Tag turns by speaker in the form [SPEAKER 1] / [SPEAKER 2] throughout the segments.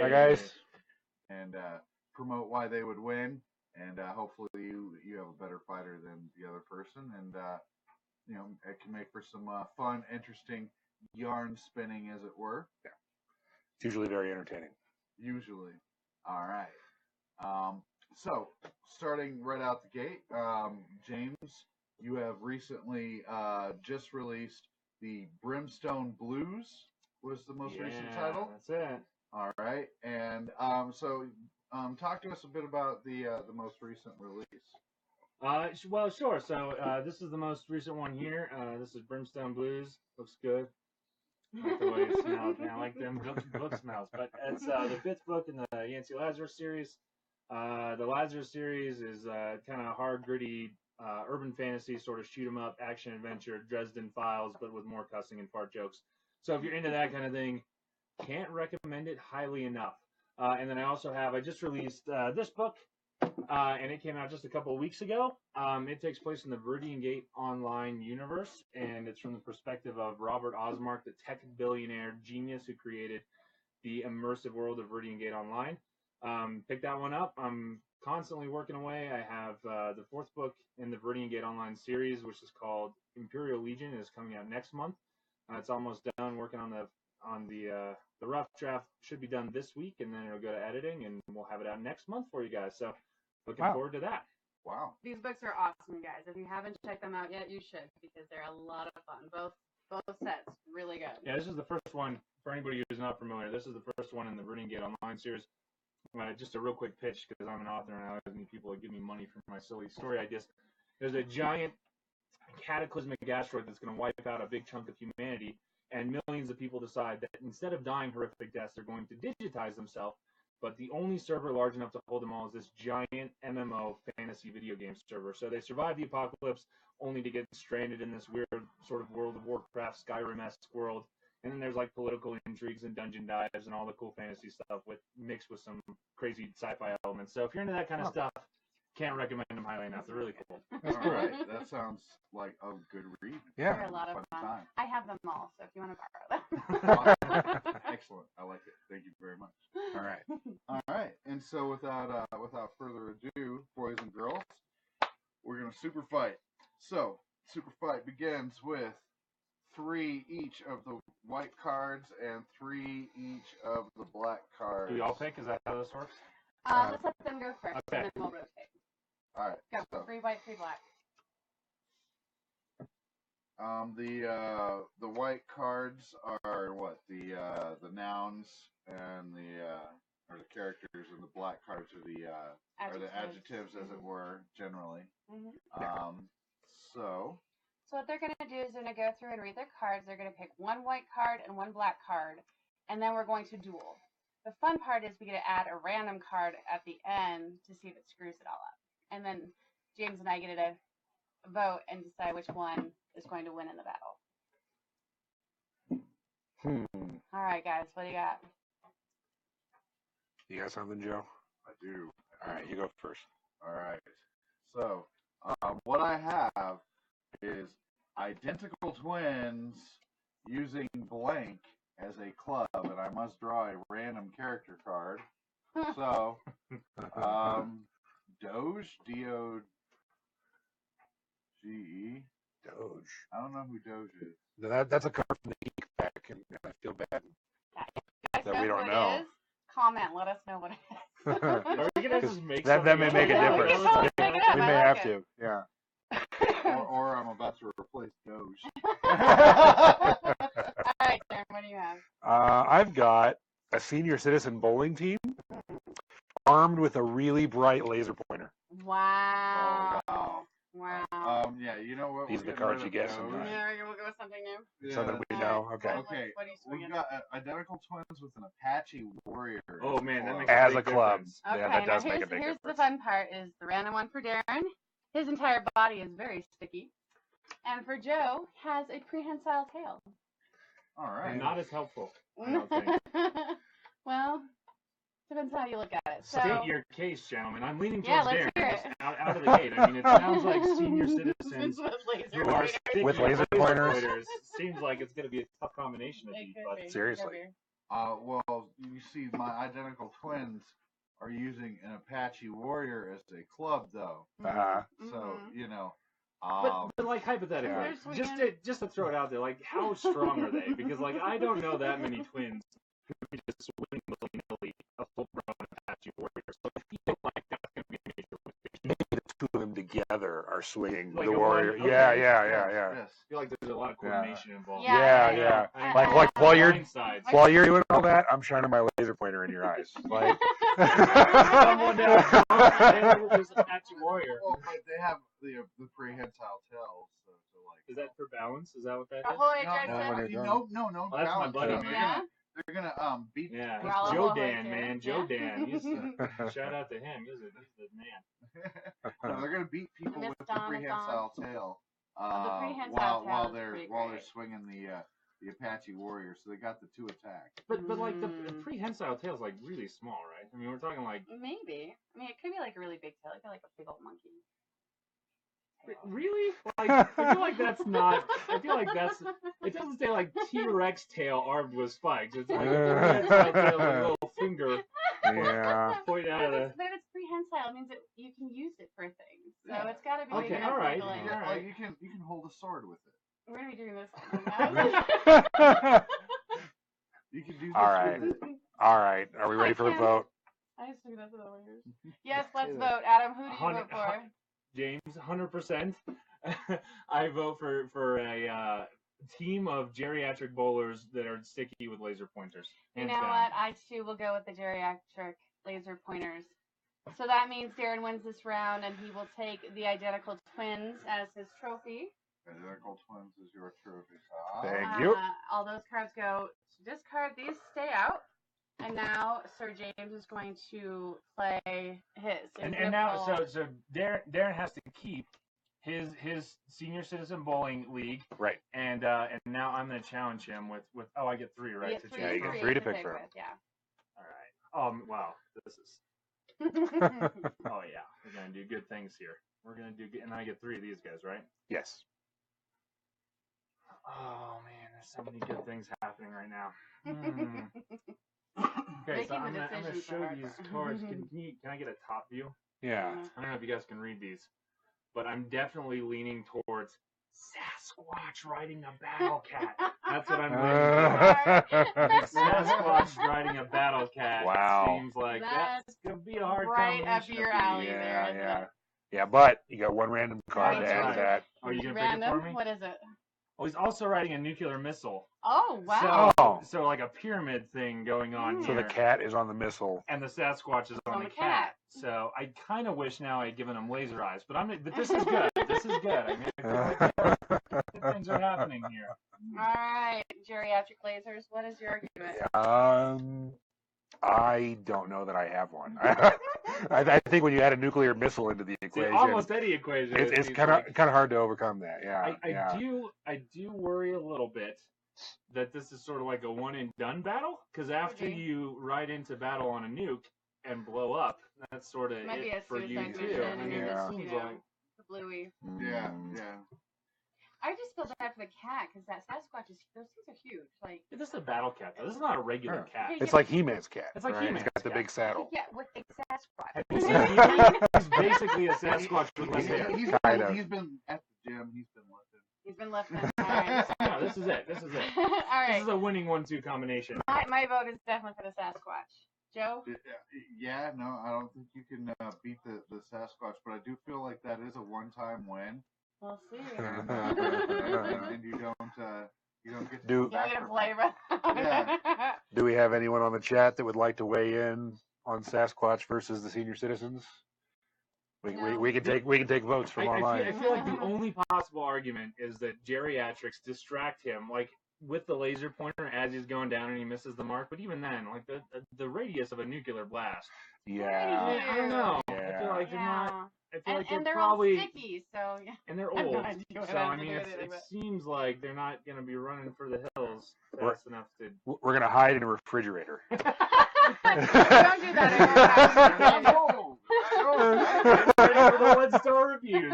[SPEAKER 1] Hi, guys.
[SPEAKER 2] And promote why they would win. And hopefully you have a better fighter than the other person. And, it can make for some fun, interesting yarn spinning, as it were.
[SPEAKER 1] Yeah. It's usually very entertaining.
[SPEAKER 2] Usually. All right. So, starting right out the gate, James, you have recently just released the Brimstone Blues, was the most recent title.
[SPEAKER 3] That's it.
[SPEAKER 2] All right. And talk to us a bit about the most recent release.
[SPEAKER 3] Well, sure. So this is the most recent one here. This is Brimstone Blues. Looks good. I like the way it smells. Man, I like them book smells. But it's the 5th book in the Yancey Lazarus series. The Lazarus series is kind of hard, gritty, urban fantasy, sort of shoot 'em up, action adventure, Dresden Files, but with more cussing and fart jokes. So if you're into that kind of thing, can't recommend it highly enough. And then I just released this book, and it came out just a couple of weeks ago. It takes place in the Viridian Gate online universe, and it's from the perspective of Robert Osmark, the tech billionaire genius who created the immersive world of Viridian Gate Online. Pick that one up. I'm constantly working away. I have the 4th book in the Viridian Gate Online series, which is called Imperial Legion, is coming out next month. It's almost done. Working on the rough draft should be done this week, and then it'll go to editing, and we'll have it out next month for you guys. So looking forward to that.
[SPEAKER 2] Wow.
[SPEAKER 4] These books are awesome, guys. If you haven't checked them out yet, you should, because they're a lot of fun. Both sets, really good.
[SPEAKER 3] Yeah, this is the first one. For anybody who's not familiar, this is the first one in the Viridian Gate Online series. Just a real quick pitch, because I'm an author and I always need people to give me money for my silly story ideas. There's a giant cataclysmic asteroid that's going to wipe out a big chunk of humanity, and millions of people decide that instead of dying horrific deaths, they're going to digitize themselves. But the only server large enough to hold them all is this giant MMO fantasy video game server. So they survive the apocalypse only to get stranded in this weird sort of World of Warcraft, Skyrim-esque world. And then there's like political intrigues and dungeon dives and all the cool fantasy stuff mixed with some crazy sci-fi elements. So if you're into that kind of stuff, can't recommend them highly enough. They're really cool.
[SPEAKER 2] All right. That sounds like a good read.
[SPEAKER 1] Yeah.
[SPEAKER 4] They're a lot of fun.
[SPEAKER 2] Time.
[SPEAKER 4] I have them all, so if you want to borrow them.
[SPEAKER 2] Excellent. I like it. Thank you very much.
[SPEAKER 1] All right.
[SPEAKER 2] All right. And so without further ado, boys and girls, we're going to super fight. So, super fight begins with 3 each of the white cards and 3 each of the black cards.
[SPEAKER 3] Do we all pick? Is that how this works?
[SPEAKER 4] Let's let them go first,
[SPEAKER 3] Okay.
[SPEAKER 4] and then we'll rotate.
[SPEAKER 2] All right.
[SPEAKER 4] Go.
[SPEAKER 2] So,
[SPEAKER 4] 3 white, 3 black.
[SPEAKER 2] the white cards are what? The nouns and or the characters, and the black cards are the adjectives, as it were, generally.
[SPEAKER 4] Mm-hmm.
[SPEAKER 2] So
[SPEAKER 4] what they're going to do is they're going to go through and read their cards. They're going to pick 1 white card and 1 black card, and then we're going to duel. The fun part is we get to add a random card at the end to see if it screws it all up. And then James and I get to vote and decide which one is going to win in the battle. All right, guys, what do you got?
[SPEAKER 1] You got something, Joe?
[SPEAKER 2] I do.
[SPEAKER 1] All right, you go first.
[SPEAKER 2] All right. So what I have is identical twins using blank as a club, and I must draw a random character card. So, Doge, D-O-G-E.
[SPEAKER 1] Doge.
[SPEAKER 2] I don't know who Doge is.
[SPEAKER 1] That's a card from the Geek Pack, and I feel bad
[SPEAKER 4] Guys,
[SPEAKER 1] that we don't know.
[SPEAKER 4] It is? Comment. Let us know what it is.
[SPEAKER 3] Are we gonna just make
[SPEAKER 1] That may make a
[SPEAKER 4] Yeah, we
[SPEAKER 1] difference.
[SPEAKER 4] can totally
[SPEAKER 1] We
[SPEAKER 4] make it up.
[SPEAKER 1] may
[SPEAKER 4] I like
[SPEAKER 1] have
[SPEAKER 4] it.
[SPEAKER 1] to. Yeah.
[SPEAKER 2] Or I'm about to replace Doge.
[SPEAKER 4] All right, Sharon, what do you have?
[SPEAKER 1] I've got a senior citizen bowling team armed with a really bright laser pointer.
[SPEAKER 4] Wow.
[SPEAKER 2] Oh,
[SPEAKER 4] Wow.
[SPEAKER 2] Yeah, you know what?
[SPEAKER 1] These
[SPEAKER 2] We're
[SPEAKER 1] are the
[SPEAKER 2] getting
[SPEAKER 1] cards
[SPEAKER 2] rid
[SPEAKER 1] you
[SPEAKER 2] of
[SPEAKER 1] get
[SPEAKER 2] Doge.
[SPEAKER 1] sometimes.
[SPEAKER 4] Yeah, we'll go with something new.
[SPEAKER 2] Yeah.
[SPEAKER 1] Something we
[SPEAKER 4] All
[SPEAKER 1] know.
[SPEAKER 4] right.
[SPEAKER 1] Okay.
[SPEAKER 2] Okay,
[SPEAKER 4] What are you
[SPEAKER 2] we've
[SPEAKER 4] swinging?
[SPEAKER 2] got identical twins with an Apache warrior.
[SPEAKER 3] Oh man, that makes
[SPEAKER 1] As
[SPEAKER 3] a
[SPEAKER 1] a
[SPEAKER 3] big
[SPEAKER 1] club.
[SPEAKER 3] difference.
[SPEAKER 4] Okay,
[SPEAKER 1] Yeah, that does
[SPEAKER 4] now
[SPEAKER 1] make a big
[SPEAKER 4] here's the
[SPEAKER 1] difference.
[SPEAKER 4] fun part is the random one for Darren. His entire body is very sticky. And for Joe, has a prehensile tail.
[SPEAKER 2] All right.
[SPEAKER 3] Not as helpful. I don't think.
[SPEAKER 4] Well, depends how you look at it. So,
[SPEAKER 3] State your case, gentlemen. I'm leaning
[SPEAKER 4] Yeah,
[SPEAKER 3] towards
[SPEAKER 4] let's
[SPEAKER 3] Darren
[SPEAKER 4] hear
[SPEAKER 3] just
[SPEAKER 4] it.
[SPEAKER 3] out of the gate. I mean, it sounds like senior citizens who are
[SPEAKER 4] pointers.
[SPEAKER 3] sticky
[SPEAKER 1] With laser pointers.
[SPEAKER 3] Seems like it's going to be a tough combination of
[SPEAKER 4] It
[SPEAKER 3] these,
[SPEAKER 4] could
[SPEAKER 3] but
[SPEAKER 4] be, it
[SPEAKER 1] seriously.
[SPEAKER 4] could be.
[SPEAKER 2] Well, you see, my identical twins are using an Apache Warrior as a club, though.
[SPEAKER 1] Uh-huh.
[SPEAKER 2] So you know.
[SPEAKER 3] But like hypothetically,
[SPEAKER 4] Yeah.
[SPEAKER 3] just to throw it out there, like how strong are they? Because like I don't know that many twins who can just swing willy-nilly a full-grown Apache Warrior. So I feel like that's gonna be a major limitation.
[SPEAKER 1] Maybe the two of them together are swinging
[SPEAKER 3] Like
[SPEAKER 1] the
[SPEAKER 3] a
[SPEAKER 1] warrior.
[SPEAKER 3] one-
[SPEAKER 1] Yeah,
[SPEAKER 3] okay.
[SPEAKER 1] yeah.
[SPEAKER 2] Yes.
[SPEAKER 3] I feel like there's a lot of coordination involved.
[SPEAKER 4] Yeah.
[SPEAKER 1] Yeah.
[SPEAKER 3] I know.
[SPEAKER 1] Like while you're
[SPEAKER 3] Blindsides.
[SPEAKER 1] while you're doing all that, I'm shining my laser pointer in your eyes. Like.
[SPEAKER 3] Someone down there's an Apache Warrior.
[SPEAKER 2] Well, but they have the prehensile tails, so like.
[SPEAKER 3] Is that for balance? Is that what that is?
[SPEAKER 4] Ahoy,
[SPEAKER 2] No,
[SPEAKER 4] Judson.
[SPEAKER 2] no.
[SPEAKER 3] Oh, that's my
[SPEAKER 2] balance.
[SPEAKER 3] buddy,
[SPEAKER 2] No,
[SPEAKER 3] man.
[SPEAKER 4] Yeah?
[SPEAKER 2] They're gonna beat.
[SPEAKER 3] Yeah,
[SPEAKER 4] We're all
[SPEAKER 3] Joe
[SPEAKER 4] aboard
[SPEAKER 3] Dan,
[SPEAKER 4] here.
[SPEAKER 3] man. Joe
[SPEAKER 4] Yeah.
[SPEAKER 3] Dan. Shout out to him. He's the man.
[SPEAKER 2] No, they're gonna beat people
[SPEAKER 4] Miss
[SPEAKER 2] with the
[SPEAKER 4] Donna
[SPEAKER 2] prehensile tail.
[SPEAKER 4] the prehensile tail
[SPEAKER 2] while
[SPEAKER 4] is
[SPEAKER 2] they're
[SPEAKER 4] pretty
[SPEAKER 2] while they're
[SPEAKER 4] great.
[SPEAKER 2] swinging the Apache Warrior, so they got the two attacks.
[SPEAKER 3] But like the prehensile tail is like really small, right? I mean, we're talking like
[SPEAKER 4] Maybe. I mean, it could be like a really big tail. It could be like a big old monkey.
[SPEAKER 3] really. Like I feel like that's not. I feel like that's. It doesn't say like T-Rex tail armed with spikes. It's like a prehensile tail with a little finger
[SPEAKER 1] Yeah.
[SPEAKER 3] pointing out of the.
[SPEAKER 4] But if it's prehensile, it means that you can use it for things. So
[SPEAKER 2] Yeah.
[SPEAKER 4] it's got to be
[SPEAKER 3] Okay,
[SPEAKER 4] big enough
[SPEAKER 3] all right,
[SPEAKER 4] to, like,
[SPEAKER 3] all right.
[SPEAKER 2] You can hold a sword with it.
[SPEAKER 4] We're gonna be doing this all night.
[SPEAKER 2] You can do this
[SPEAKER 1] All right.
[SPEAKER 2] with it.
[SPEAKER 1] All right. Are we ready for a vote?
[SPEAKER 4] I just think that's the lawyers. Yes, let's vote. Adam, who do you vote
[SPEAKER 3] 100
[SPEAKER 4] for?
[SPEAKER 3] James, 100%. I vote for a team of geriatric bowlers that are sticky with laser pointers.
[SPEAKER 4] You
[SPEAKER 3] Hands
[SPEAKER 4] know
[SPEAKER 3] down.
[SPEAKER 4] what? I too will go with the geriatric laser pointers. So that means Darren wins this round, and he will take the identical twins as his trophy.
[SPEAKER 2] Identical twins is your trophy.
[SPEAKER 1] Thank you.
[SPEAKER 4] All those cards go to discard. These stay out. And now Sir James is going to play his. So he's
[SPEAKER 3] And
[SPEAKER 4] gonna
[SPEAKER 3] now,
[SPEAKER 4] pull-
[SPEAKER 3] so Darren has to keep his senior citizen bowling league,
[SPEAKER 1] Right.
[SPEAKER 3] and now I'm going to challenge him with I get 3, right?
[SPEAKER 4] Yeah,
[SPEAKER 3] to
[SPEAKER 4] three,
[SPEAKER 1] Yeah, you
[SPEAKER 3] choose
[SPEAKER 1] get
[SPEAKER 3] from.
[SPEAKER 1] 3 to pick from.
[SPEAKER 4] with, yeah.
[SPEAKER 3] All right. Wow. This is. Oh yeah, we're gonna do good things here. We're gonna do good, and I get 3 of these guys, right?
[SPEAKER 1] Yes.
[SPEAKER 3] Oh man, there's so many good things happening right now. Okay, so
[SPEAKER 4] Making
[SPEAKER 3] I'm
[SPEAKER 4] the
[SPEAKER 3] gonna
[SPEAKER 4] decisions
[SPEAKER 3] show
[SPEAKER 4] are
[SPEAKER 3] these
[SPEAKER 4] hard.
[SPEAKER 3] cards. Can I get a top view?
[SPEAKER 1] Yeah.
[SPEAKER 3] I don't know if you guys can read these, but I'm definitely leaning towards Sasquatch riding a battle cat. That's what I'm leaning towards. Sasquatch riding a battle cat.
[SPEAKER 1] Wow.
[SPEAKER 3] Seems like
[SPEAKER 4] That's
[SPEAKER 3] that's gonna be a hard
[SPEAKER 4] right up
[SPEAKER 3] combination
[SPEAKER 4] your
[SPEAKER 3] of these.
[SPEAKER 4] alley there,
[SPEAKER 1] Yeah,
[SPEAKER 4] isn't
[SPEAKER 1] yeah.
[SPEAKER 4] it?
[SPEAKER 1] Yeah, but you got one random card
[SPEAKER 4] Right.
[SPEAKER 1] to add
[SPEAKER 3] Right.
[SPEAKER 1] to that.
[SPEAKER 3] Are you gonna
[SPEAKER 4] Random?
[SPEAKER 3] pick it for me?
[SPEAKER 4] What is it?
[SPEAKER 3] Oh, he's also riding a nuclear missile.
[SPEAKER 4] Oh, wow.
[SPEAKER 1] Oh.
[SPEAKER 3] So like a pyramid thing going on
[SPEAKER 1] So
[SPEAKER 3] here.
[SPEAKER 1] the cat is on the missile.
[SPEAKER 3] And the Sasquatch is on the cat. So I kind of wish now I'd given him laser eyes, but this is good. This is good. I mean, I feel like good things are happening here.
[SPEAKER 4] All right, geriatric lasers. What is your argument?
[SPEAKER 1] I don't know that I have one. I think when you add a nuclear missile into the
[SPEAKER 3] See,
[SPEAKER 1] equation,
[SPEAKER 3] almost any equation.
[SPEAKER 1] it's kind of hard to overcome that. Yeah,
[SPEAKER 3] I do worry a little bit that this is sort of like a one and done battle, because after
[SPEAKER 4] Okay.
[SPEAKER 3] you ride into battle on a nuke and blow up, that's sort of
[SPEAKER 4] Might be
[SPEAKER 3] it
[SPEAKER 4] a
[SPEAKER 3] for you
[SPEAKER 4] suicide
[SPEAKER 3] too.
[SPEAKER 4] mission,
[SPEAKER 3] I
[SPEAKER 4] and
[SPEAKER 3] mean,
[SPEAKER 4] you're
[SPEAKER 3] it
[SPEAKER 4] just,
[SPEAKER 3] seems
[SPEAKER 4] you know,
[SPEAKER 3] like
[SPEAKER 4] Bluey.
[SPEAKER 2] Yeah.
[SPEAKER 4] I just feel bad for the cat because that Sasquatch is. Those things are huge. Like.
[SPEAKER 3] this is a battle cat though. This is not a regular cat.
[SPEAKER 4] Okay.
[SPEAKER 1] It's like He-Man's cat.
[SPEAKER 3] It's like
[SPEAKER 1] right?
[SPEAKER 3] He-Man's
[SPEAKER 1] He's got the
[SPEAKER 3] cat.
[SPEAKER 1] big saddle.
[SPEAKER 4] Yeah, with a Sasquatch.
[SPEAKER 3] Have you seen He-Man? He's basically a Sasquatch with less hair.
[SPEAKER 2] He's
[SPEAKER 1] Kind of.
[SPEAKER 2] been at the gym. He's been lifting.
[SPEAKER 4] He's been lifting. All right.
[SPEAKER 3] No, this is it. This is it.
[SPEAKER 4] All
[SPEAKER 3] This
[SPEAKER 4] right.
[SPEAKER 3] is a winning 1-2 combination.
[SPEAKER 4] My vote is definitely for the Sasquatch. Joe?
[SPEAKER 2] Yeah, no, I don't think you can beat the Sasquatch, but I do feel like that is a one-time win,
[SPEAKER 4] We'll see.
[SPEAKER 2] and you don't get to
[SPEAKER 1] Do-
[SPEAKER 2] go back
[SPEAKER 4] You're
[SPEAKER 2] for
[SPEAKER 4] gonna play
[SPEAKER 2] it.
[SPEAKER 4] around.
[SPEAKER 2] Yeah.
[SPEAKER 1] Do we have anyone on the chat that would like to weigh in on Sasquatch versus the senior citizens?
[SPEAKER 4] No.
[SPEAKER 1] We can take votes from online.
[SPEAKER 3] I feel like the only possible argument is that geriatrics distract him, like with the laser pointer as he's going down and he misses the mark. But even then, like the radius of a nuclear blast.
[SPEAKER 1] Yeah.
[SPEAKER 3] I don't know. I
[SPEAKER 1] Yeah.
[SPEAKER 3] feel like they're not.
[SPEAKER 4] Yeah.
[SPEAKER 3] I feel like
[SPEAKER 4] And
[SPEAKER 3] they're
[SPEAKER 4] they're
[SPEAKER 3] probably
[SPEAKER 4] all sticky, so yeah.
[SPEAKER 3] and they're
[SPEAKER 4] I have
[SPEAKER 3] old.
[SPEAKER 4] no idea what
[SPEAKER 3] So
[SPEAKER 4] I
[SPEAKER 3] I
[SPEAKER 4] have to
[SPEAKER 3] mean,
[SPEAKER 4] do with
[SPEAKER 3] it
[SPEAKER 4] it,
[SPEAKER 3] seems like they're not going to be running for the hills
[SPEAKER 1] Right.
[SPEAKER 3] fast enough to.
[SPEAKER 1] We're gonna hide in a refrigerator.
[SPEAKER 4] Don't do that anymore.
[SPEAKER 3] Ready for the 1-star reviews.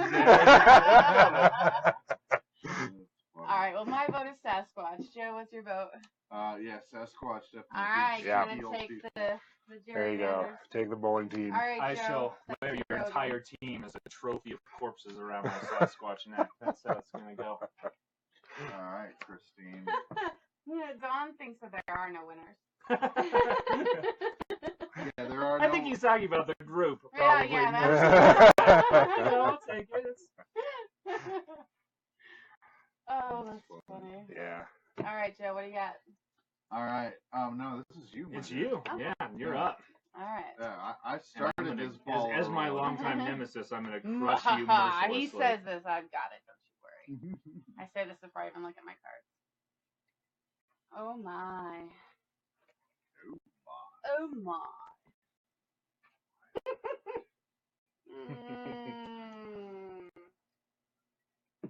[SPEAKER 4] All right. Well, my vote is Sasquatch. Joe, what's your vote?
[SPEAKER 2] Yeah, Sasquatch definitely.
[SPEAKER 4] All right,
[SPEAKER 2] beats
[SPEAKER 1] Yeah.
[SPEAKER 4] you're
[SPEAKER 2] the
[SPEAKER 4] gonna take
[SPEAKER 2] team.
[SPEAKER 4] the
[SPEAKER 1] There you go.
[SPEAKER 4] gerrymanders.
[SPEAKER 1] Take the bowling team.
[SPEAKER 4] All right,
[SPEAKER 3] I
[SPEAKER 4] Joe.
[SPEAKER 3] shall wear your
[SPEAKER 4] Rogan.
[SPEAKER 3] entire team as a trophy of corpses around my Sasquatch neck. That's how it's gonna go.
[SPEAKER 2] All right, Christine.
[SPEAKER 4] Yeah, Dawn thinks that there are no winners.
[SPEAKER 2] Yeah, there are.
[SPEAKER 3] I think he's talking about the group,
[SPEAKER 4] Yeah,
[SPEAKER 3] probably.
[SPEAKER 4] yeah,
[SPEAKER 3] I'll take it.
[SPEAKER 4] Oh, that's funny.
[SPEAKER 1] Yeah.
[SPEAKER 4] All right, Joe, what do you got?
[SPEAKER 2] All right. No, this is you.
[SPEAKER 3] It's
[SPEAKER 2] man.
[SPEAKER 3] you.
[SPEAKER 4] Oh.
[SPEAKER 3] Yeah, you're up.
[SPEAKER 4] All right.
[SPEAKER 2] Yeah, I
[SPEAKER 3] And
[SPEAKER 2] started
[SPEAKER 3] I'm gonna-
[SPEAKER 2] this ball.
[SPEAKER 3] as my
[SPEAKER 2] rolling.
[SPEAKER 3] longtime nemesis, I'm gonna crush you mercilessly.
[SPEAKER 4] He says this. I've got it. Don't you worry. I say this before I even look at my cards. Oh my. Oh my.
[SPEAKER 3] I'm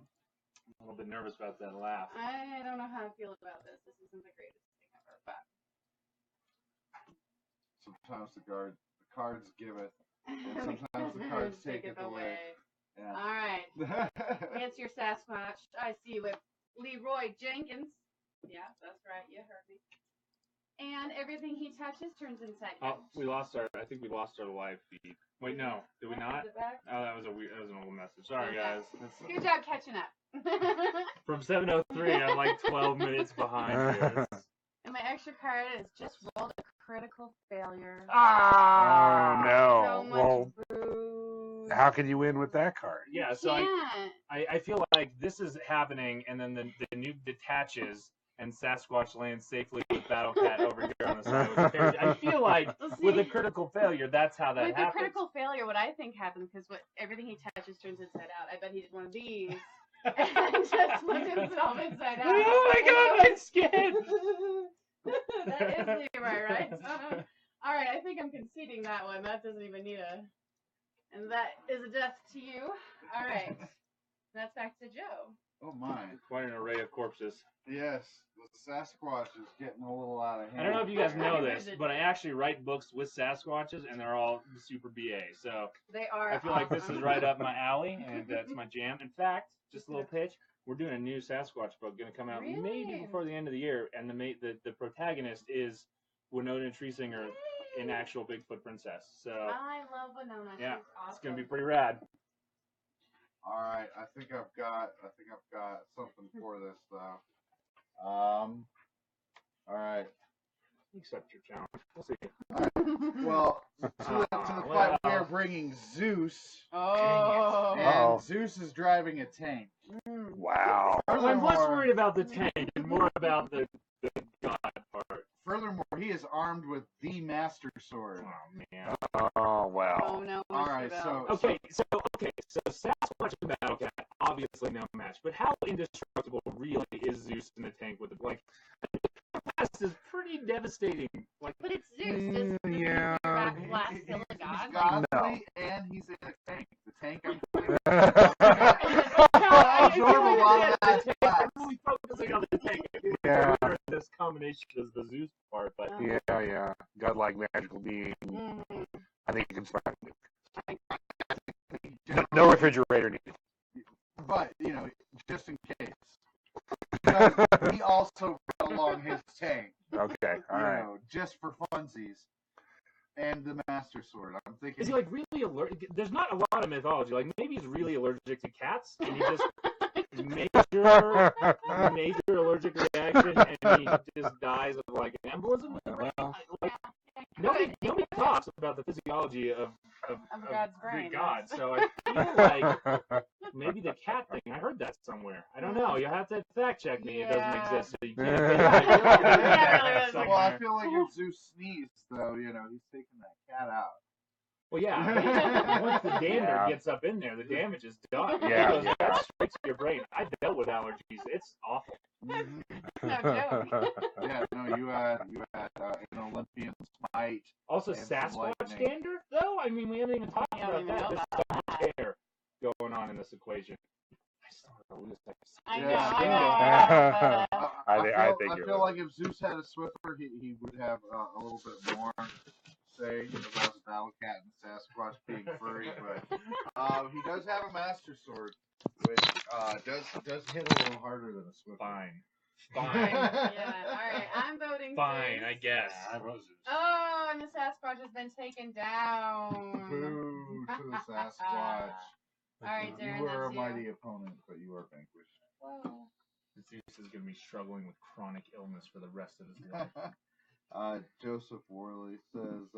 [SPEAKER 3] a little bit nervous about that laugh.
[SPEAKER 4] I don't know how I feel about this. This isn't the greatest thing ever, but
[SPEAKER 2] Sometimes the cards give it, and sometimes the cards take it away. Yeah.
[SPEAKER 4] All right. It's your Sasquatch. I see you with Leroy Jenkins. Yeah, that's right. You heard me. And everything he touches turns inside
[SPEAKER 3] Oh,
[SPEAKER 4] out.
[SPEAKER 3] I think we lost our live feed. Wait, no, did we not?
[SPEAKER 4] Is it back?
[SPEAKER 3] Oh, that was an old message. Sorry, guys.
[SPEAKER 4] Good job catching up.
[SPEAKER 3] From 7:03, I'm like 12 minutes behind here.
[SPEAKER 4] And my extra card is just rolled a critical failure.
[SPEAKER 1] Oh no.
[SPEAKER 4] So much
[SPEAKER 1] Well,
[SPEAKER 4] boo.
[SPEAKER 1] how can you win with that card?
[SPEAKER 3] Yeah, so
[SPEAKER 4] Can't.
[SPEAKER 3] I feel like this is happening, and then the nuke detaches, and Sasquatch lands safely with Battle Cat over here on the side with the carriage. I feel like
[SPEAKER 4] Well,
[SPEAKER 3] with
[SPEAKER 4] see,
[SPEAKER 3] a critical failure, that's how that
[SPEAKER 4] with
[SPEAKER 3] happens.
[SPEAKER 4] the critical failure, what I think happens, because everything he touches turns inside out. I bet he did one of these and just flipped himself inside out.
[SPEAKER 3] Oh my god, my skin!
[SPEAKER 4] That is Leroy, right? All right, I think I'm conceding that one. That doesn't even need a... And that is a death to you. All right. That's back to Joe.
[SPEAKER 2] Oh my.
[SPEAKER 3] Quite an array of corpses.
[SPEAKER 2] Yes, the Sasquatch is getting a little out of hand.
[SPEAKER 3] I don't know if you guys know this, but I actually write books with Sasquatches, and they're all super BA. So
[SPEAKER 4] They are
[SPEAKER 3] I feel like this
[SPEAKER 4] awesome.
[SPEAKER 3] is right up my alley, and it's my jam. In fact, just a little pitch, we're doing a new Sasquatch book, going to come out maybe
[SPEAKER 4] Really?
[SPEAKER 3] before the end of the year, and the protagonist is Winona Treesinger, an actual Bigfoot princess. So
[SPEAKER 4] I love Winona.
[SPEAKER 3] yeah,
[SPEAKER 4] She's awesome.
[SPEAKER 3] it's going to be pretty rad.
[SPEAKER 2] All right, I think I've got something for this though. All right.
[SPEAKER 3] Accept your challenge. We'll see.
[SPEAKER 2] Well, to the fight, we are bringing Zeus.
[SPEAKER 4] Oh.
[SPEAKER 2] And Zeus is driving a tank.
[SPEAKER 1] Wow.
[SPEAKER 3] I'm less worried about the tank and more about the god part.
[SPEAKER 2] Furthermore, he is armed with the Master Sword.
[SPEAKER 3] Oh man.
[SPEAKER 1] Oh wow.
[SPEAKER 4] Oh no.
[SPEAKER 2] All right, so
[SPEAKER 3] Okay, so Sasquatch and Battle Cat, obviously no match. But how indestructible really is Zeus in the tank with it? Like, this is pretty devastating. Like,
[SPEAKER 4] But it's Zeus. Does
[SPEAKER 1] Yeah.
[SPEAKER 4] last
[SPEAKER 2] He's
[SPEAKER 4] kill a god?
[SPEAKER 2] godly, and he's in a tank. The tank I'm
[SPEAKER 3] I
[SPEAKER 2] absorb a lot of that
[SPEAKER 3] I'm
[SPEAKER 2] fat.
[SPEAKER 3] really focusing on the tank.
[SPEAKER 1] Yeah.
[SPEAKER 3] This combination is the Zeus part, but
[SPEAKER 1] Yeah. Godlike magical being.
[SPEAKER 4] Mhm.
[SPEAKER 1] I think you can survive. No refrigerator needed.
[SPEAKER 2] But, just in case. Because he also brought along his tank.
[SPEAKER 1] Okay. All right.
[SPEAKER 2] Just for funsies. And the Master Sword. I'm thinking.
[SPEAKER 3] is he like really allergic? There's not a lot of mythology. Like maybe he's really allergic to cats, and he just major allergic reaction, and he just dies of like an embolism. Like, nobody talks about the physiology of
[SPEAKER 4] God's brain.
[SPEAKER 3] Greek gods, so I feel like maybe the cat thing. I heard that somewhere. I don't know. You'll have to fact check me. It doesn't
[SPEAKER 4] Yeah.
[SPEAKER 3] exist. So you
[SPEAKER 1] Yeah,
[SPEAKER 3] can't.
[SPEAKER 4] really.
[SPEAKER 2] Well, I feel like if Zeus sneezed, though, he's taking that cat out.
[SPEAKER 3] Well, yeah. Once the dander
[SPEAKER 1] Yeah.
[SPEAKER 3] gets up in there, the damage is done.
[SPEAKER 1] Yeah,
[SPEAKER 3] It goes right straight to your brain. I've dealt with allergies. It's awful.
[SPEAKER 4] No joke.
[SPEAKER 2] Yeah, no, you had an Olympian smite.
[SPEAKER 3] Also,
[SPEAKER 2] And some
[SPEAKER 3] Sasquatch
[SPEAKER 2] lightning.
[SPEAKER 3] dander, though? I mean, we haven't even talked
[SPEAKER 4] Yeah, I don't
[SPEAKER 3] about
[SPEAKER 4] even
[SPEAKER 3] that.
[SPEAKER 4] know
[SPEAKER 3] There's so much hair going on in this equation. I still have to lose that.
[SPEAKER 4] I know.
[SPEAKER 2] Yeah.
[SPEAKER 4] I know.
[SPEAKER 1] I think
[SPEAKER 2] I
[SPEAKER 1] you're
[SPEAKER 2] feel
[SPEAKER 1] right.
[SPEAKER 2] like if Zeus had a Swiffer, he would have a little bit more say about the Battle Cat and Sasquatch being furry, but he does have a Master Sword, which does hit a little harder than a Swiffer.
[SPEAKER 3] Fine. Fine.
[SPEAKER 4] Yeah. All right. I'm voting.
[SPEAKER 3] Fine,
[SPEAKER 4] Zeus.
[SPEAKER 3] I guess.
[SPEAKER 1] I vote Zeus.
[SPEAKER 4] Oh, and the Sasquatch has been taken down.
[SPEAKER 2] Boo to the Sasquatch.
[SPEAKER 4] All right, Darren,
[SPEAKER 2] You were a
[SPEAKER 4] that's
[SPEAKER 2] mighty opponent, but you are vanquished.
[SPEAKER 4] Whoa.
[SPEAKER 3] Zeus is going to be struggling with chronic illness for the rest of his life.
[SPEAKER 2] Joseph Worley says,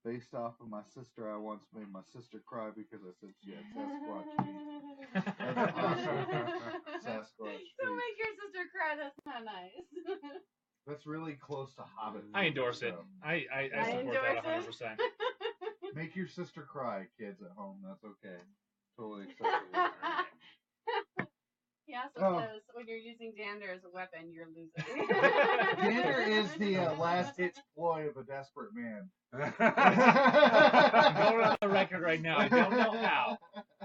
[SPEAKER 2] based off of my sister, I once made my sister cry because I said she had Sasquatch feet. That's awesome. Sasquatch
[SPEAKER 4] Don't
[SPEAKER 2] feet.
[SPEAKER 4] make your sister cry. That's not nice.
[SPEAKER 2] That's really close to Hobbit.
[SPEAKER 3] I endorse it.
[SPEAKER 2] so.
[SPEAKER 3] I support
[SPEAKER 4] endorse
[SPEAKER 3] that 100%.
[SPEAKER 2] Make your sister cry, kids at home. That's okay. Totally acceptable.
[SPEAKER 4] He also
[SPEAKER 2] Oh.
[SPEAKER 4] says when you're using dander as a weapon, you're losing.
[SPEAKER 2] Dander is the last ditch ploy of a desperate man.
[SPEAKER 3] I'm going on the record right now. I don't know how,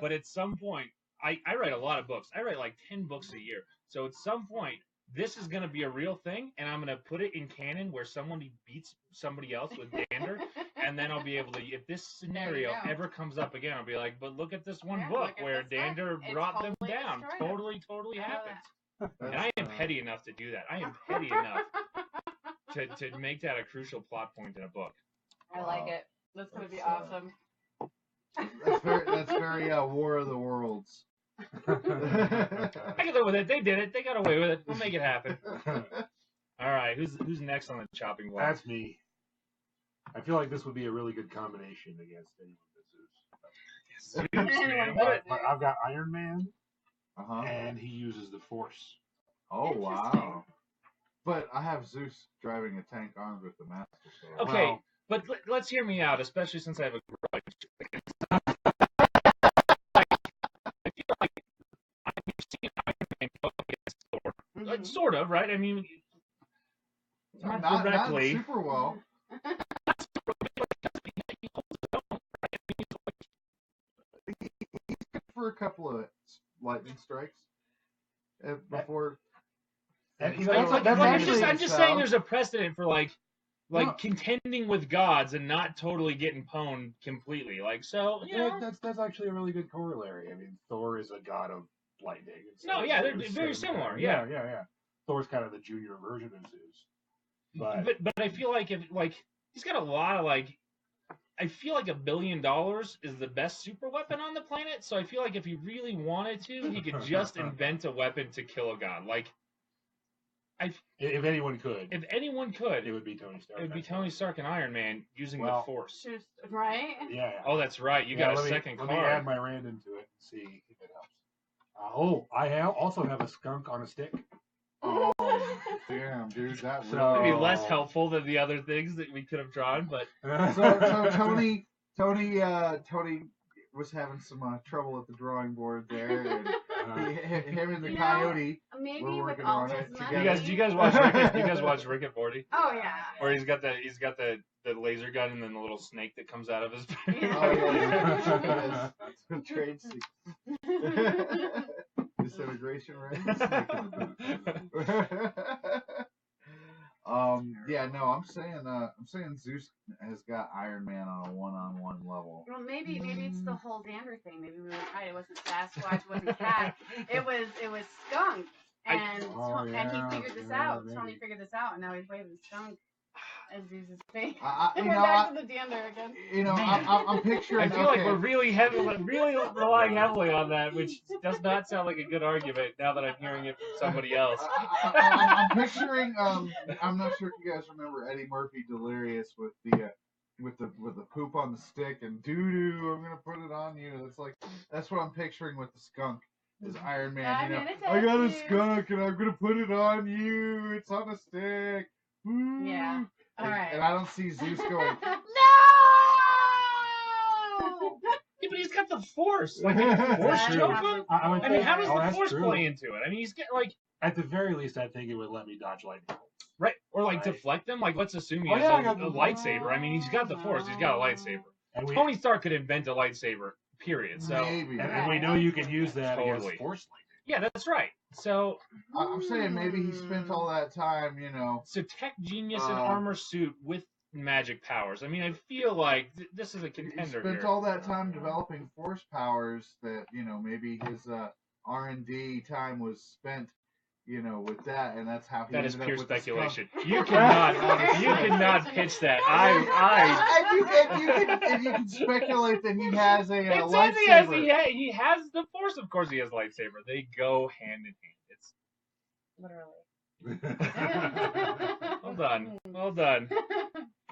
[SPEAKER 3] but at some point, I write a lot of books. I write like 10 books a year. So at some point, this is going to be a real thing, and I'm going to put it in canon where somebody beats somebody else with dander, and then I'll be able to, if this scenario
[SPEAKER 4] go.
[SPEAKER 3] ever comes up again, I'll be like, but look at this one
[SPEAKER 4] Yeah,
[SPEAKER 3] book
[SPEAKER 4] look at
[SPEAKER 3] where
[SPEAKER 4] this book.
[SPEAKER 3] dander
[SPEAKER 4] It
[SPEAKER 3] brought them
[SPEAKER 4] totally
[SPEAKER 3] down.
[SPEAKER 4] destroyed them.
[SPEAKER 3] Totally
[SPEAKER 4] I know
[SPEAKER 3] happened. And I am petty enough to do that. I am petty enough to make that a crucial plot point in a book.
[SPEAKER 4] I like it. That's going to be awesome.
[SPEAKER 2] That's very War of the Worlds.
[SPEAKER 3] I can live with it. They did it. They got away with it. We'll make it happen. All right, who's next on the chopping block?
[SPEAKER 1] That's me. I feel like this would be a really good combination against anyone that Zeus.
[SPEAKER 3] Man,
[SPEAKER 1] But I've got Iron Man,
[SPEAKER 2] Uh-huh.
[SPEAKER 1] and he uses the Force.
[SPEAKER 2] Oh, wow.
[SPEAKER 4] Interesting.
[SPEAKER 2] But I have Zeus driving a tank armed with the Master Sword.
[SPEAKER 3] Okay,
[SPEAKER 1] Well-
[SPEAKER 3] but let's hear me out, especially since I have a grudge. I feel like I've seen Iron Man go against Thor.
[SPEAKER 4] Mhm.
[SPEAKER 3] Sort of, right? I mean, not directly.
[SPEAKER 2] Not super well. For a couple of lightning strikes before.
[SPEAKER 1] And he's
[SPEAKER 2] That's
[SPEAKER 1] like-
[SPEAKER 2] like-
[SPEAKER 3] I'm just saying there's a precedent for like
[SPEAKER 1] No.
[SPEAKER 3] contending with gods and not totally getting pwned completely. Like, so, you know.
[SPEAKER 1] That's actually a really good corollary. I mean, Thor is a god of lightning. And so
[SPEAKER 3] No, yeah, they're
[SPEAKER 1] Zeus
[SPEAKER 3] very
[SPEAKER 1] and-
[SPEAKER 3] similar,
[SPEAKER 1] yeah. Thor's kind of the junior version of Zeus. But
[SPEAKER 3] But I feel like if he's got a lot of I feel like $1 billion is the best super weapon on the planet. So I feel like if he really wanted to, he could just invent a weapon to kill a god. Like,
[SPEAKER 1] if anyone could,
[SPEAKER 3] if anyone could,
[SPEAKER 1] it would be Tony Stark.
[SPEAKER 3] it would be Tony Stark and Iron Man using the
[SPEAKER 1] Well,
[SPEAKER 3] Force.
[SPEAKER 4] Just, right?
[SPEAKER 1] Yeah.
[SPEAKER 3] Oh, that's right. You
[SPEAKER 1] Yeah,
[SPEAKER 3] got a
[SPEAKER 1] let me-
[SPEAKER 3] second
[SPEAKER 1] Let me add
[SPEAKER 3] card.
[SPEAKER 1] my random to it and see if it helps. I also have a skunk on a stick.
[SPEAKER 2] Oh, damn, dude, that
[SPEAKER 1] So-
[SPEAKER 2] really.
[SPEAKER 3] Maybe less helpful than the other things that we could have drawn, but
[SPEAKER 2] So Tony was having some trouble at the drawing board there, and him and the
[SPEAKER 4] You know,
[SPEAKER 2] coyote.
[SPEAKER 4] Maybe
[SPEAKER 2] We're
[SPEAKER 4] with
[SPEAKER 2] working
[SPEAKER 4] all
[SPEAKER 2] on
[SPEAKER 4] his
[SPEAKER 2] it
[SPEAKER 4] money.
[SPEAKER 2] together.
[SPEAKER 3] do you guys watch Rick? Do you guys watch Rick and Morty?
[SPEAKER 4] Oh, yeah.
[SPEAKER 3] Where he's got the laser gun and then the little snake that comes out of his.
[SPEAKER 4] Yeah.
[SPEAKER 2] Oh, yeah. Yes. Trade secrets. Disintegration ring. Snake in the boot. Yeah, no, I'm saying Zeus has got Iron Man on a one-on-one level.
[SPEAKER 4] Well, maybe it's the whole dander thing. Maybe we were right. It wasn't Sasquatch. It wasn't cat. It was skunk. And and he figured this out.
[SPEAKER 1] maybe.
[SPEAKER 4] Tony figured this out, and now he's waving skunk as Zeus's face.
[SPEAKER 2] I-
[SPEAKER 4] And
[SPEAKER 2] you
[SPEAKER 4] we're
[SPEAKER 2] know,
[SPEAKER 4] back
[SPEAKER 2] I-
[SPEAKER 4] to the dander again.
[SPEAKER 2] You know,
[SPEAKER 3] Man.
[SPEAKER 2] I'm picturing.
[SPEAKER 3] I feel like
[SPEAKER 2] okay.
[SPEAKER 3] we're really relying heavily on that, which does not sound like a good argument now that I'm hearing it from somebody else.
[SPEAKER 2] I'm picturing. I'm not sure if you guys remember Eddie Murphy Delirious with the poop on the stick and doo doo. I'm gonna put it on you. That's what I'm picturing with the skunk. Is Iron Man?
[SPEAKER 4] I'm
[SPEAKER 2] You know,
[SPEAKER 4] gonna
[SPEAKER 2] I got a
[SPEAKER 4] touch you.
[SPEAKER 2] skunk and I'm gonna put it on you. It's on a stick. Woo.
[SPEAKER 4] Yeah. All right.
[SPEAKER 2] And I don't see Zeus going.
[SPEAKER 4] No!
[SPEAKER 3] Yeah, but he's got the Force. Like, the Force
[SPEAKER 4] That's
[SPEAKER 3] choke
[SPEAKER 4] true.
[SPEAKER 3] him?
[SPEAKER 1] I
[SPEAKER 3] I mean, how does the
[SPEAKER 1] that's
[SPEAKER 3] Force
[SPEAKER 1] true.
[SPEAKER 3] play into it? I mean, he's got
[SPEAKER 1] At the very least, I think it would let me dodge lightning.
[SPEAKER 3] right, or
[SPEAKER 1] Right.
[SPEAKER 3] deflect them. Like, let's assume he
[SPEAKER 1] Oh,
[SPEAKER 3] has
[SPEAKER 1] yeah, I
[SPEAKER 3] a
[SPEAKER 1] got the-
[SPEAKER 3] lightsaber. I mean, he's got the Force. He's got a lightsaber.
[SPEAKER 1] And we,
[SPEAKER 3] Tony Stark could invent a lightsaber. Period. So
[SPEAKER 2] Maybe.
[SPEAKER 1] and we know you can use that
[SPEAKER 3] Totally.
[SPEAKER 1] against Force lightning.
[SPEAKER 3] yeah, that's right. So
[SPEAKER 2] I'm saying maybe he spent all that time. You know.
[SPEAKER 3] tech genius and
[SPEAKER 2] Uh,
[SPEAKER 3] armor suit with magic powers. I mean, I feel like this is a
[SPEAKER 2] He
[SPEAKER 3] contender
[SPEAKER 2] spent
[SPEAKER 3] here.
[SPEAKER 2] all that time developing force powers that maybe his R&D time was spent with that, and that's how he
[SPEAKER 3] That is
[SPEAKER 2] ended
[SPEAKER 3] pure
[SPEAKER 2] up with the skunk.
[SPEAKER 3] speculation. You cannot pitch that.
[SPEAKER 2] If you can speculate that he has a
[SPEAKER 3] It says
[SPEAKER 2] lightsaber.
[SPEAKER 3] he has the Force. Of course, he has lightsaber. They go hand in hand. It's
[SPEAKER 4] Literally.
[SPEAKER 3] well done.